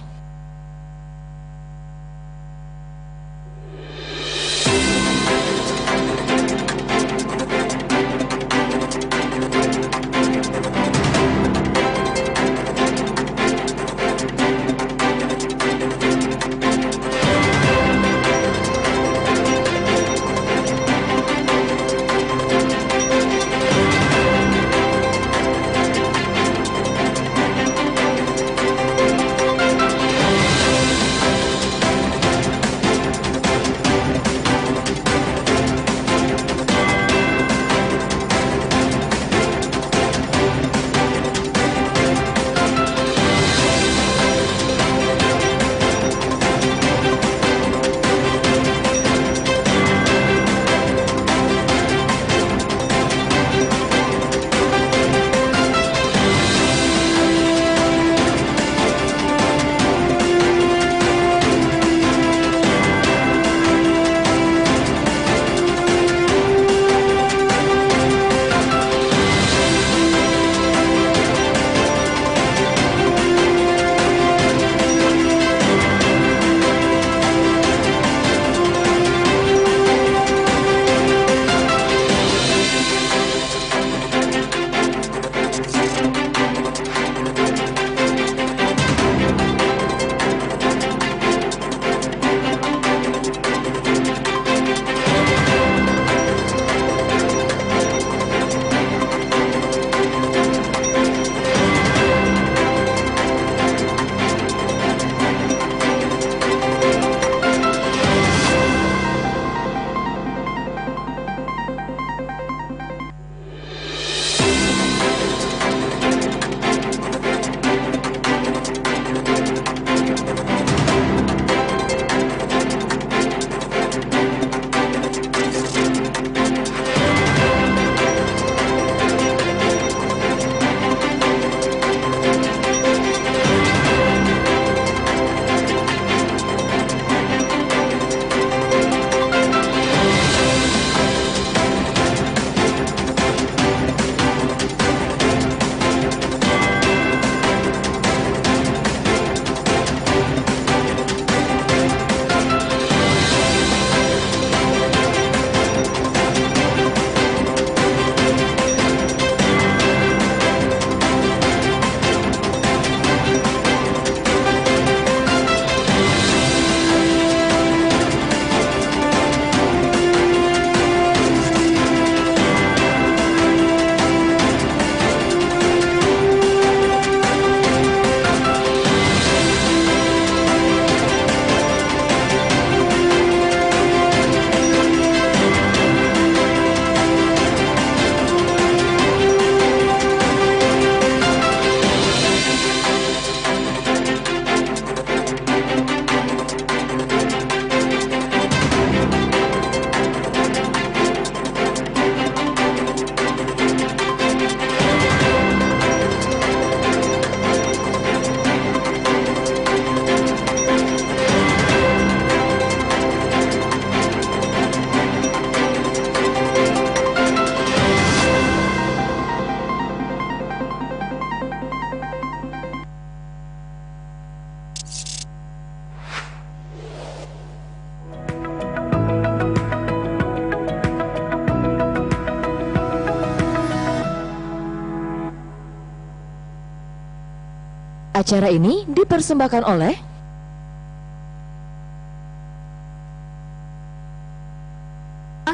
Acara ini dipersembahkan oleh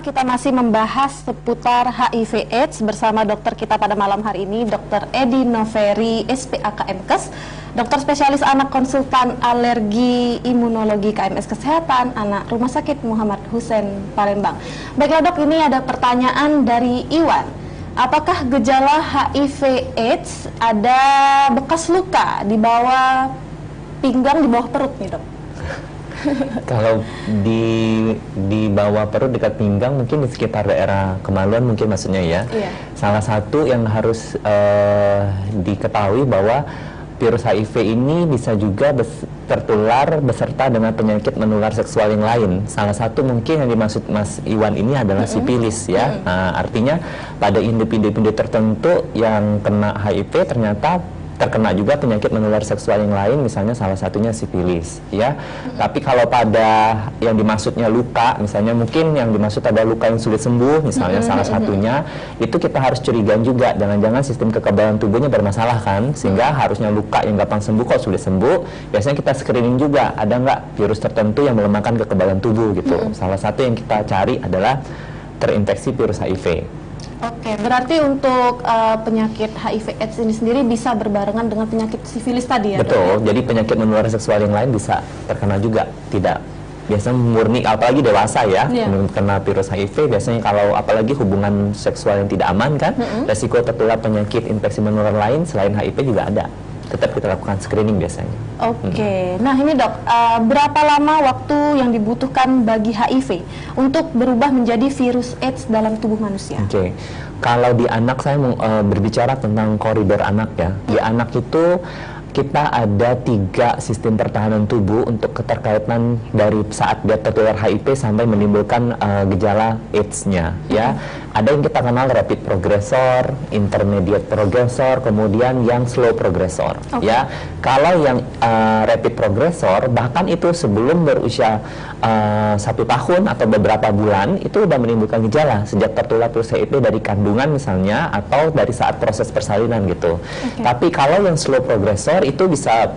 Kita masih membahas seputar HIV AIDS bersama dokter kita pada malam hari ini, Dr. Edi Noveri, SPA KMKes, dokter spesialis anak konsultan alergi imunologi KMS Kesehatan Anak Rumah Sakit Muhammad Hussein Palembang. Baiklah dok, ini ada pertanyaan dari Iwan. Apakah gejala HIV AIDS ada bekas luka di bawah perut nih dok? Kalau di bawah perut dekat pinggang, mungkin di sekitar daerah kemaluan mungkin maksudnya ya. Iya. Salah satu yang harus diketahui bahwa virus HIV ini bisa juga tertular beserta dengan penyakit menular seksual yang lain. Salah satu mungkin yang dimaksud Mas Iwan ini adalah sifilis ya. Nah, artinya pada individu tertentu yang kena HIV ternyata terkena juga penyakit menular seksual yang lain, misalnya salah satunya sifilis ya. Tapi kalau pada yang dimaksudnya luka, misalnya mungkin yang dimaksud ada luka yang sulit sembuh, misalnya salah satunya, itu kita harus curigaan juga, jangan-jangan sistem kekebalan tubuhnya bermasalah kan, sehingga harusnya luka yang gampang sembuh kok sulit sembuh. Biasanya kita screening juga, ada nggak virus tertentu yang melemahkan kekebalan tubuh gitu. Salah satu yang kita cari adalah terinfeksi virus HIV. Oke, berarti untuk penyakit HIV AIDS ini sendiri bisa berbarengan dengan penyakit sifilis tadi ya? Betul, dok? jadi penyakit menular seksual yang lain bisa terkena juga, tidak biasanya murni, apalagi dewasa ya, kena virus HIV, biasanya kalau apalagi hubungan seksual yang tidak aman kan, resiko tertular penyakit infeksi menular lain selain HIV juga ada. Tetap kita lakukan screening biasanya. Oke, nah ini dok, berapa lama waktu yang dibutuhkan bagi HIV untuk berubah menjadi virus AIDS dalam tubuh manusia? Oke, kalau di anak saya mau berbicara tentang koridor anak ya. Di anak itu kita ada 3 sistem pertahanan tubuh untuk keterkaitan dari saat dia tertular HIV sampai menimbulkan gejala AIDS-nya ya. Ada yang kita kenal rapid progressor, intermediate progressor, kemudian yang slow progressor ya. Kalau yang rapid progressor, bahkan itu sebelum berusia 1 tahun atau beberapa bulan itu udah menimbulkan gejala sejak tertular virus HIV dari kandungan misalnya atau dari saat proses persalinan gitu. Tapi kalau yang slow progressor itu bisa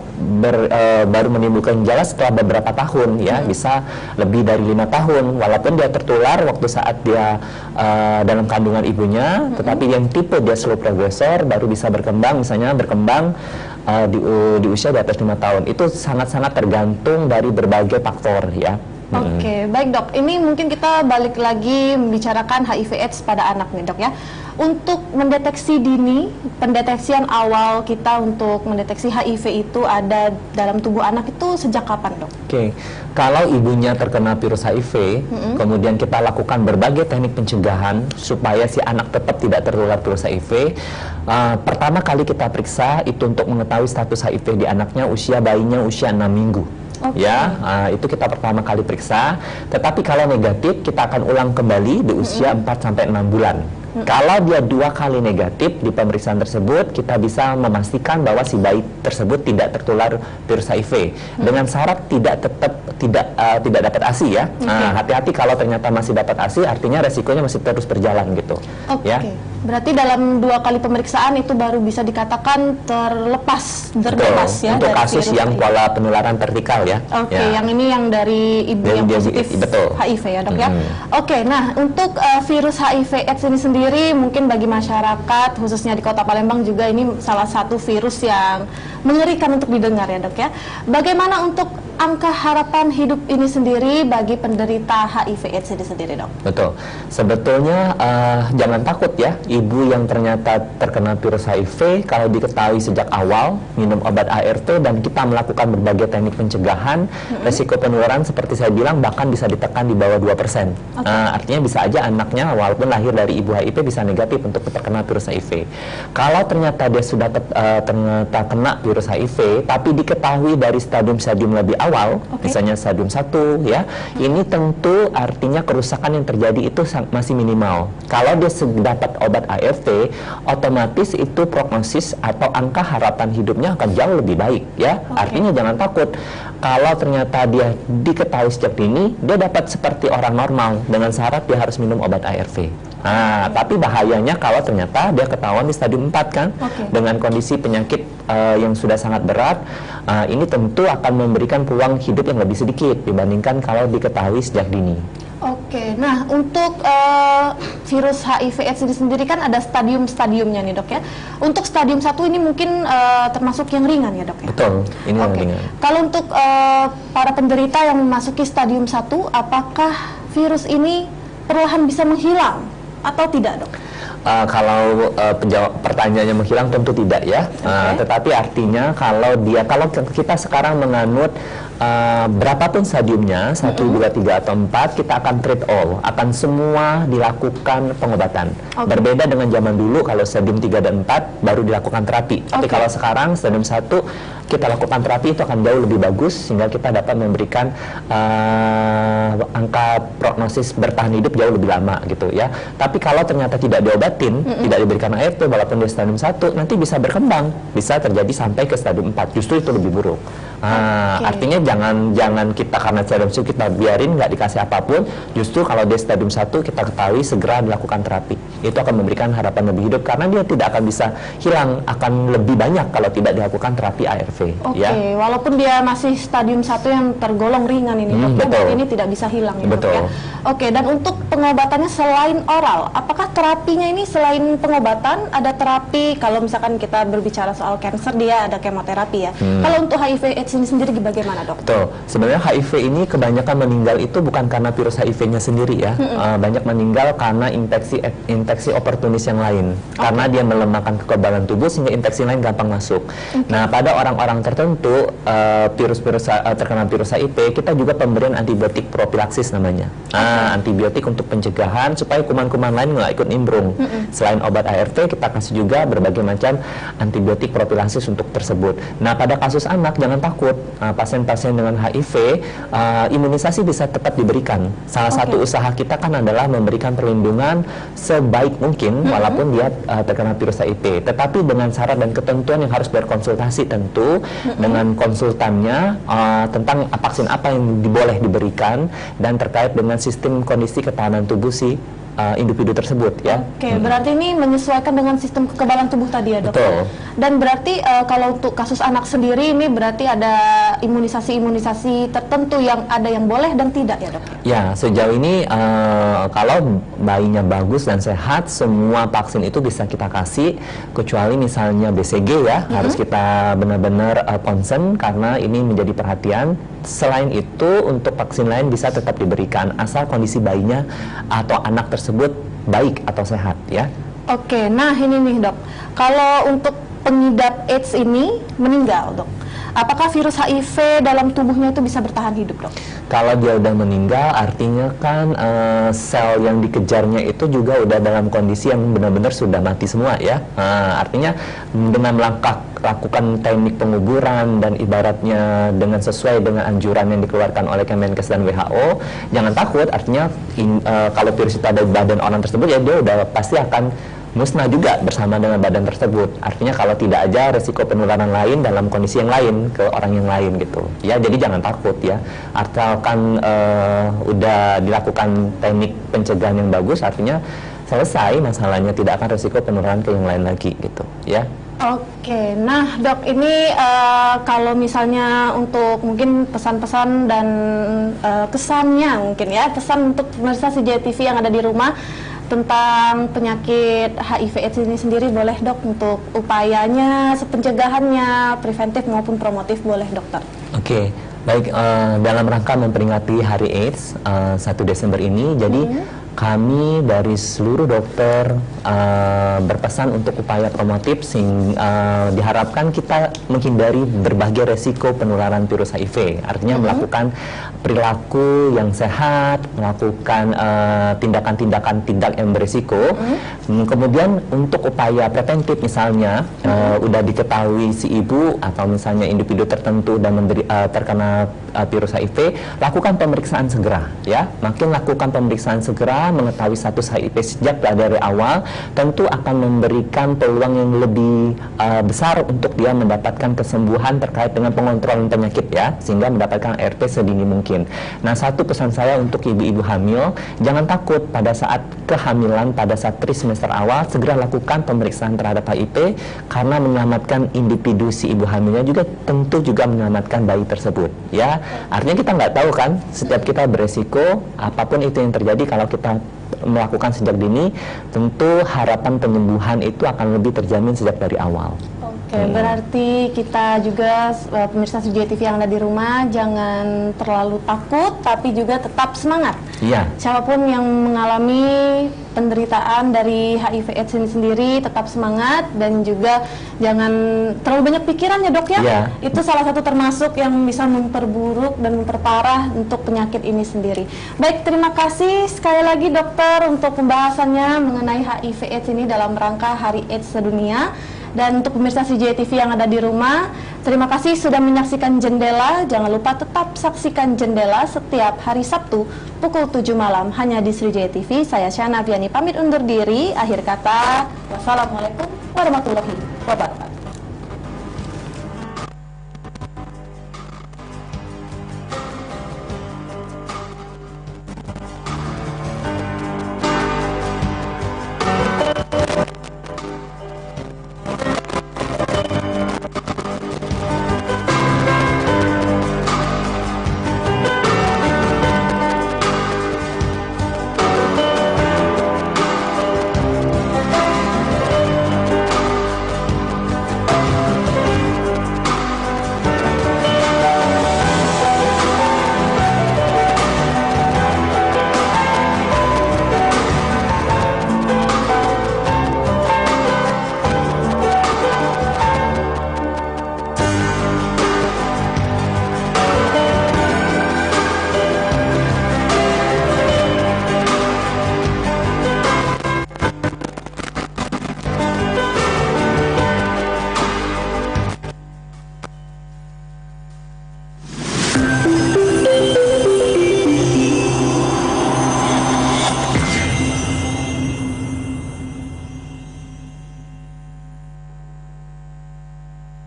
baru menimbulkan gejala setelah beberapa tahun ya, bisa lebih dari 5 tahun walaupun dia tertular waktu saat dia dalam kandungan ibunya, tetapi yang tipe dia slow progressor baru bisa berkembang, misalnya berkembang di usia di atas 5 tahun. Itu sangat-sangat tergantung dari berbagai faktor ya. Oke, baik dok. Ini mungkin kita balik lagi membicarakan HIV/AIDS pada anak nih dok ya. Untuk mendeteksi dini, pendeteksian awal kita untuk mendeteksi HIV itu ada dalam tubuh anak itu sejak kapan dok? Oke, kalau ibunya terkena virus HIV, kemudian kita lakukan berbagai teknik pencegahan supaya si anak tetap tidak tertular virus HIV. Pertama kali kita periksa itu untuk mengetahui status HIV di anaknya, bayinya usia 6 minggu. Ya, itu kita pertama kali periksa. Tetapi kalau negatif, kita akan ulang kembali di usia 4-6 bulan. Kalau dia 2 kali negatif di pemeriksaan tersebut, kita bisa memastikan bahwa si bayi tersebut tidak tertular virus HIV dengan syarat tidak dapat ASI ya. Hati-hati kalau ternyata masih dapat ASI, artinya resikonya masih terus berjalan gitu. Ya. Berarti dalam 2 kali pemeriksaan itu baru bisa dikatakan terbebas ya. Untuk dari kasus yang pola penularan vertikal ya. Yang ini yang dari ibu yang positif HIV ya dok ya. Nah untuk virus HIV/AIDS ini sendiri mungkin bagi masyarakat khususnya di Kota Palembang juga ini salah satu virus yang mengerikan untuk didengar ya dok ya. Bagaimana untuk angka harapan hidup ini sendiri bagi penderita HIV/AIDS ini sendiri dok? Betul. Sebetulnya jangan takut ya, ibu yang ternyata terkena virus HIV kalau diketahui sejak awal minum obat ART dan kita melakukan berbagai teknik pencegahan, resiko penularan seperti saya bilang bahkan bisa ditekan di bawah 2%. Artinya bisa aja anaknya walaupun lahir dari ibu HIV bisa negatif untuk terkena virus HIV. Kalau ternyata dia sudah ternyata kena virus HIV tapi diketahui dari stadium lebih awal, misalnya stadium 1 ya, ini tentu artinya kerusakan yang terjadi itu masih minimal. Kalau dia dapat obat ARV, otomatis itu prognosis atau angka harapan hidupnya akan jauh lebih baik ya. Artinya jangan takut. Kalau ternyata dia diketahui sejak dini, dia dapat seperti orang normal dengan syarat dia harus minum obat ARV. Nah, tapi bahayanya kalau ternyata dia ketahuan di stadium 4 kan, dengan kondisi penyakit yang sudah sangat berat, ini tentu akan memberikan peluang hidup yang lebih sedikit dibandingkan kalau diketahui sejak dini. Oke, nah untuk virus HIV/AIDS ini sendiri kan ada stadium-stadiumnya nih dok ya. Untuk stadium 1 ini mungkin termasuk yang ringan ya dok ya? Betul, ini yang ringan. Kalau untuk para penderita yang memasuki stadium 1, apakah virus ini perlahan bisa menghilang atau tidak dok? Kalau pertanyaannya menghilang tentu tidak ya. Tetapi artinya kalau kita sekarang menganut berapapun stadiumnya 1, 2, 3 atau 4, kita akan treat all, akan semua dilakukan pengobatan. Berbeda dengan zaman dulu kalau stadium 3 dan 4 baru dilakukan terapi. Tapi kalau sekarang stadium 1 kita lakukan terapi, itu akan jauh lebih bagus sehingga kita dapat memberikan angka prognosis bertahan hidup jauh lebih lama gitu ya. Tapi kalau ternyata tidak diobatin, tidak diberikan ARV walaupun di stadium 1, nanti bisa berkembang, bisa terjadi sampai ke stadium 4. Justru itu lebih buruk. Artinya jangan kita karena stadium 1 kita biarin nggak dikasih apapun. Justru kalau di stadium 1 kita ketahui segera dilakukan terapi. Itu akan memberikan harapan lebih hidup karena dia tidak akan bisa hilang, akan lebih banyak kalau tidak dilakukan terapi ARV. Ya. Walaupun dia masih stadium 1 yang tergolong ringan ini dok, ini tidak bisa hilang ya dok ya. Dan untuk pengobatannya selain oral, apakah terapinya ini selain pengobatan ada terapi? Kalau misalkan kita berbicara soal kanker, dia ada kemoterapi ya. Kalau untuk HIV/AIDS ini sendiri bagaimana dok? Betul. Sebenarnya HIV ini kebanyakan meninggal itu bukan karena virus HIV-nya sendiri ya. Banyak meninggal karena infeksi oportunis yang lain. Karena dia melemahkan kekebalan tubuh sehingga infeksi lain gampang masuk. Nah, pada orang-orang tertentu terkena virus HIV, kita juga pemberian antibiotik propilaksis namanya. Antibiotik untuk pencegahan supaya kuman-kuman lain nggak ikut nimbrung. Selain obat ARV, kita kasih juga berbagai macam antibiotik propilaksis untuk tersebut. Nah, pada kasus anak jangan takut, pasien-pasien dengan HIV imunisasi bisa tetap diberikan. Salah satu usaha kita kan adalah memberikan perlindungan sebaik mungkin walaupun dia terkena virus HIV, tetapi dengan syarat dan ketentuan yang harus berkonsultasi tentu dengan konsultannya tentang vaksin apa yang boleh diberikan dan terkait dengan sistem kondisi ketahanan tubuh si individu tersebut ya. Berarti ini menyesuaikan dengan sistem kekebalan tubuh tadi ya dok. Dan berarti kalau untuk kasus anak sendiri ini berarti ada imunisasi tertentu yang ada yang boleh dan tidak ya dok? Ya, sejauh ini kalau bayinya bagus dan sehat, semua vaksin itu bisa kita kasih, kecuali misalnya BCG ya, harus kita benar-benar concern karena ini menjadi perhatian. Selain itu untuk vaksin lain bisa tetap diberikan asal kondisi bayinya atau anak tersebut baik atau sehat ya. Nah ini nih dok, kalau untuk pengidap AIDS ini meninggal dok, apakah virus HIV dalam tubuhnya itu bisa bertahan hidup dok? Kalau dia udah meninggal artinya kan sel yang dikejarnya itu juga udah dalam kondisi yang benar-benar sudah mati semua ya. Artinya dengan lakukan teknik penguburan dan ibaratnya dengan sesuai dengan anjuran yang dikeluarkan oleh Kemenkes dan WHO, jangan takut. Artinya kalau virus itu ada di badan orang tersebut ya dia udah pasti akan musnah juga bersama dengan badan tersebut. Artinya kalau tidak aja resiko penularan lain dalam kondisi yang lain ke orang yang lain gitu ya. Jadi jangan takut ya, asalkan udah dilakukan teknik pencegahan yang bagus, artinya selesai masalahnya, tidak akan resiko penularan ke yang lain lagi gitu ya. Nah dok, ini kalau misalnya untuk mungkin pesan-pesan dan kesannya mungkin ya, pesan untuk pemirsa CJaya TV yang ada di rumah tentang penyakit HIV/AIDS ini sendiri boleh dok, untuk upayanya, pencegahannya, preventif maupun promotif boleh dokter. Baik, dalam rangka memperingati Hari AIDS 1 Desember ini, jadi kami dari seluruh dokter berpesan untuk upaya promotif diharapkan kita menghindari berbagai resiko penularan virus HIV. Artinya melakukan perilaku yang sehat, melakukan tindakan-tindakan tidak yang berisiko. Kemudian untuk upaya preventif misalnya udah diketahui si ibu atau misalnya individu tertentu dan terkena virus HIV, lakukan pemeriksaan segera ya. Makin lakukan pemeriksaan segera, mengetahui status HIV sejak dari awal, tentu akan memberikan peluang yang lebih besar untuk dia mendapatkan kesembuhan terkait dengan pengontrolan penyakit ya, sehingga mendapatkan ART sedini mungkin. Nah, satu pesan saya untuk ibu-ibu hamil, jangan takut pada saat kehamilan, pada saat trimester awal, segera lakukan pemeriksaan terhadap HIV, karena menyelamatkan individu si ibu hamilnya juga tentu juga menyelamatkan bayi tersebut ya. Artinya kita nggak tahu kan, setiap kita beresiko, apapun itu yang terjadi kalau kita melakukan sejak dini, tentu harapan penyembuhan itu akan lebih terjamin sejak dari awal. Oke, berarti kita juga pemirsa CJI TV yang ada di rumah jangan terlalu takut, tapi juga tetap semangat. Iya. Siapapun yang mengalami penderitaan dari HIV/AIDS ini sendiri, tetap semangat dan juga jangan terlalu banyak pikiran ya dok ya. Iya. Itu salah satu termasuk yang bisa memperburuk dan memperparah untuk penyakit ini sendiri. Baik, terima kasih sekali lagi dokter untuk pembahasannya mengenai HIV/AIDS ini dalam rangka Hari AIDS Sedunia. Dan untuk pemirsa CJI TV yang ada di rumah, terima kasih sudah menyaksikan Jendela. Jangan lupa tetap saksikan Jendela setiap hari Sabtu pukul 7 malam hanya di CJI TV. Saya Syana Viani pamit undur diri. Akhir kata, wassalamualaikum warahmatullahi wabarakatuh.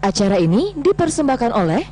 Acara ini dipersembahkan oleh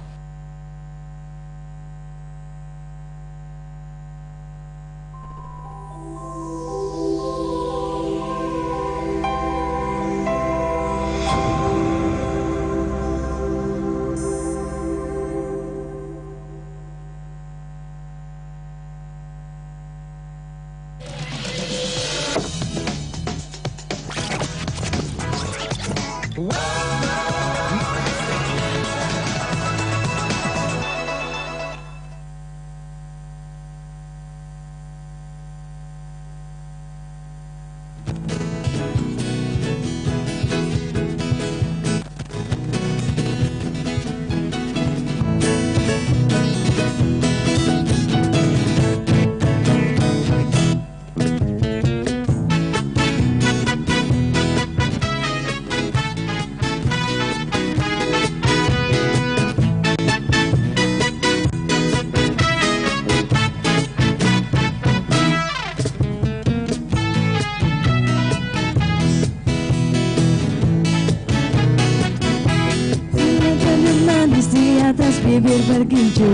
atas bibir bergincu,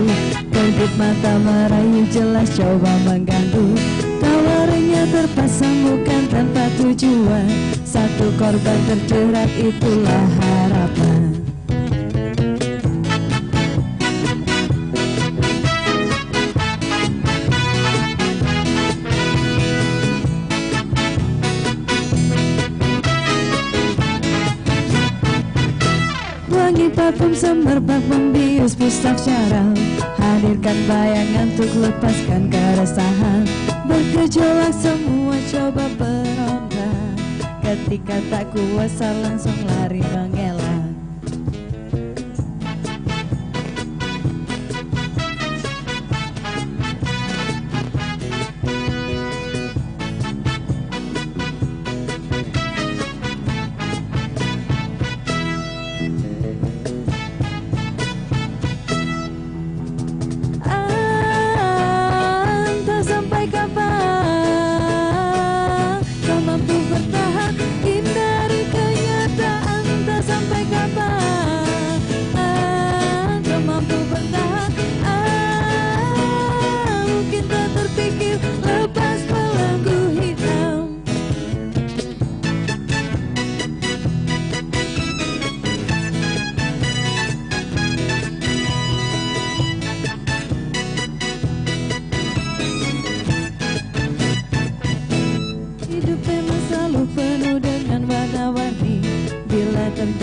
kedip mata merayu jelas coba mengganggu. Tawarannya terpasang bukan tanpa tujuan, satu korban terjerat itulah harapan. Wangi parfum semerbak membius pusat syaraf, hadirkan bayangan untuk lepaskan keresahan. Bergejolak semua coba beronda, ketika tak kuasa langsung lari mengelak.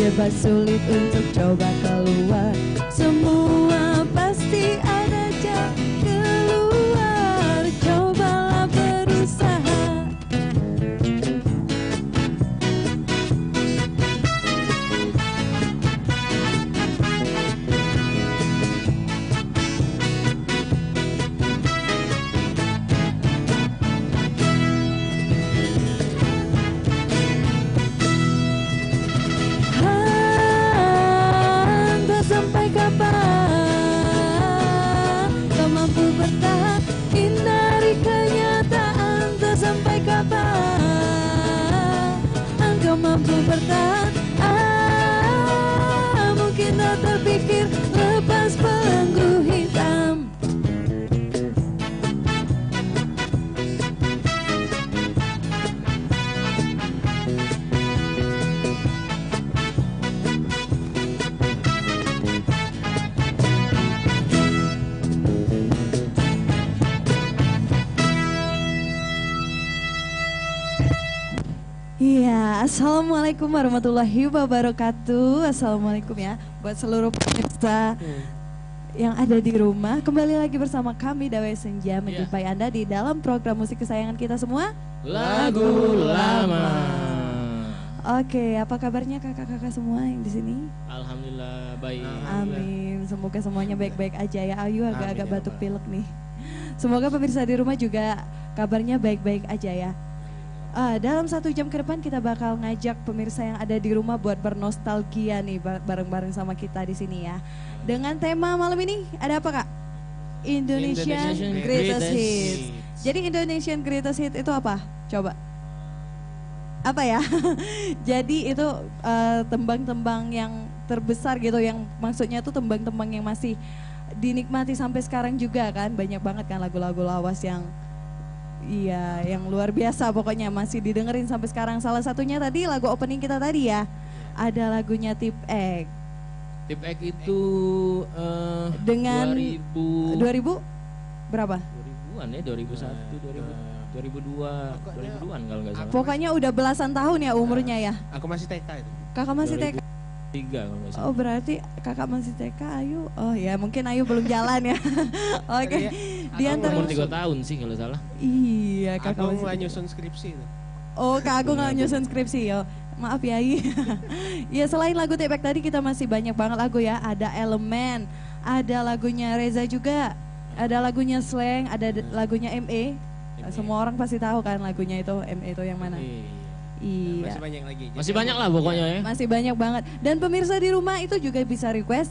bebas sulit untuk coba keluar. Semua pasti ada jalan keluar. Cobalah berusaha. Entah sampai kapan kau mampu bertahan, hindari kenyataan. Entah sampai kapan engkau mampu bertahan. Mungkin tak terpikir lepas belenggu hitam. Iya, assalamualaikum warahmatullahi wabarakatuh. Assalamualaikum ya buat seluruh pemirsa yang ada di rumah. Kembali lagi bersama kami Dawai Senja menjumpai Anda di dalam program musik kesayangan kita semua, Lagu Lama. Oke, apa kabarnya kakak-kakak semua yang di sini? Alhamdulillah baik. Amin. Semoga semuanya baik-baik aja ya. Ayu agak-agak batuk pilek nih. Semoga pemirsa di rumah juga kabarnya baik-baik aja ya. Dalam 1 jam ke depan kita bakal ngajak pemirsa yang ada di rumah buat bernostalgia nih bareng-bareng sama kita di sini ya. Dengan tema malam ini ada apa Kak? Indonesian Greatest Hits. Jadi Indonesian Greatest Hits itu apa? Coba. Apa ya? Jadi itu tembang-tembang yang terbesar gitu, yang maksudnya tuh tembang-tembang yang masih dinikmati sampai sekarang juga kan. Banyak banget kan lagu-lagu lawas yang iya, yang luar biasa pokoknya masih didengerin sampai sekarang. Salah satunya tadi lagu opening kita tadi ya, ada lagunya Tip X. Tip X itu dengan 2000 berapa? 2000-an ya, 2001, 2002-an kalau nggak salah. Pokoknya udah belasan tahun ya umurnya ya. Aku masih TK itu. Kakak masih TK? 3 kalau nggak salah. Oh berarti kakak masih TK, Ayu. Oh ya mungkin Ayu belum jalan ya. Oke. Di antara umur 3 tahun sih kalau salah. Iya kakak Aku masih nggak nyusun skripsi itu. Oh Kak Agung nggak nyusun skripsi ya. Maaf ya Ayu. Ya selain lagu Tepek tadi kita masih banyak banget lagu ya. Ada Elemen, ada lagunya Reza juga, ada lagunya Slang, ada lagunya ME. Semua orang pasti tahu kan lagunya itu ME itu yang mana. Iya. Masih banyak lagi. Masih banyak lah pokoknya ya. Masih banyak banget. Dan pemirsa di rumah itu juga bisa request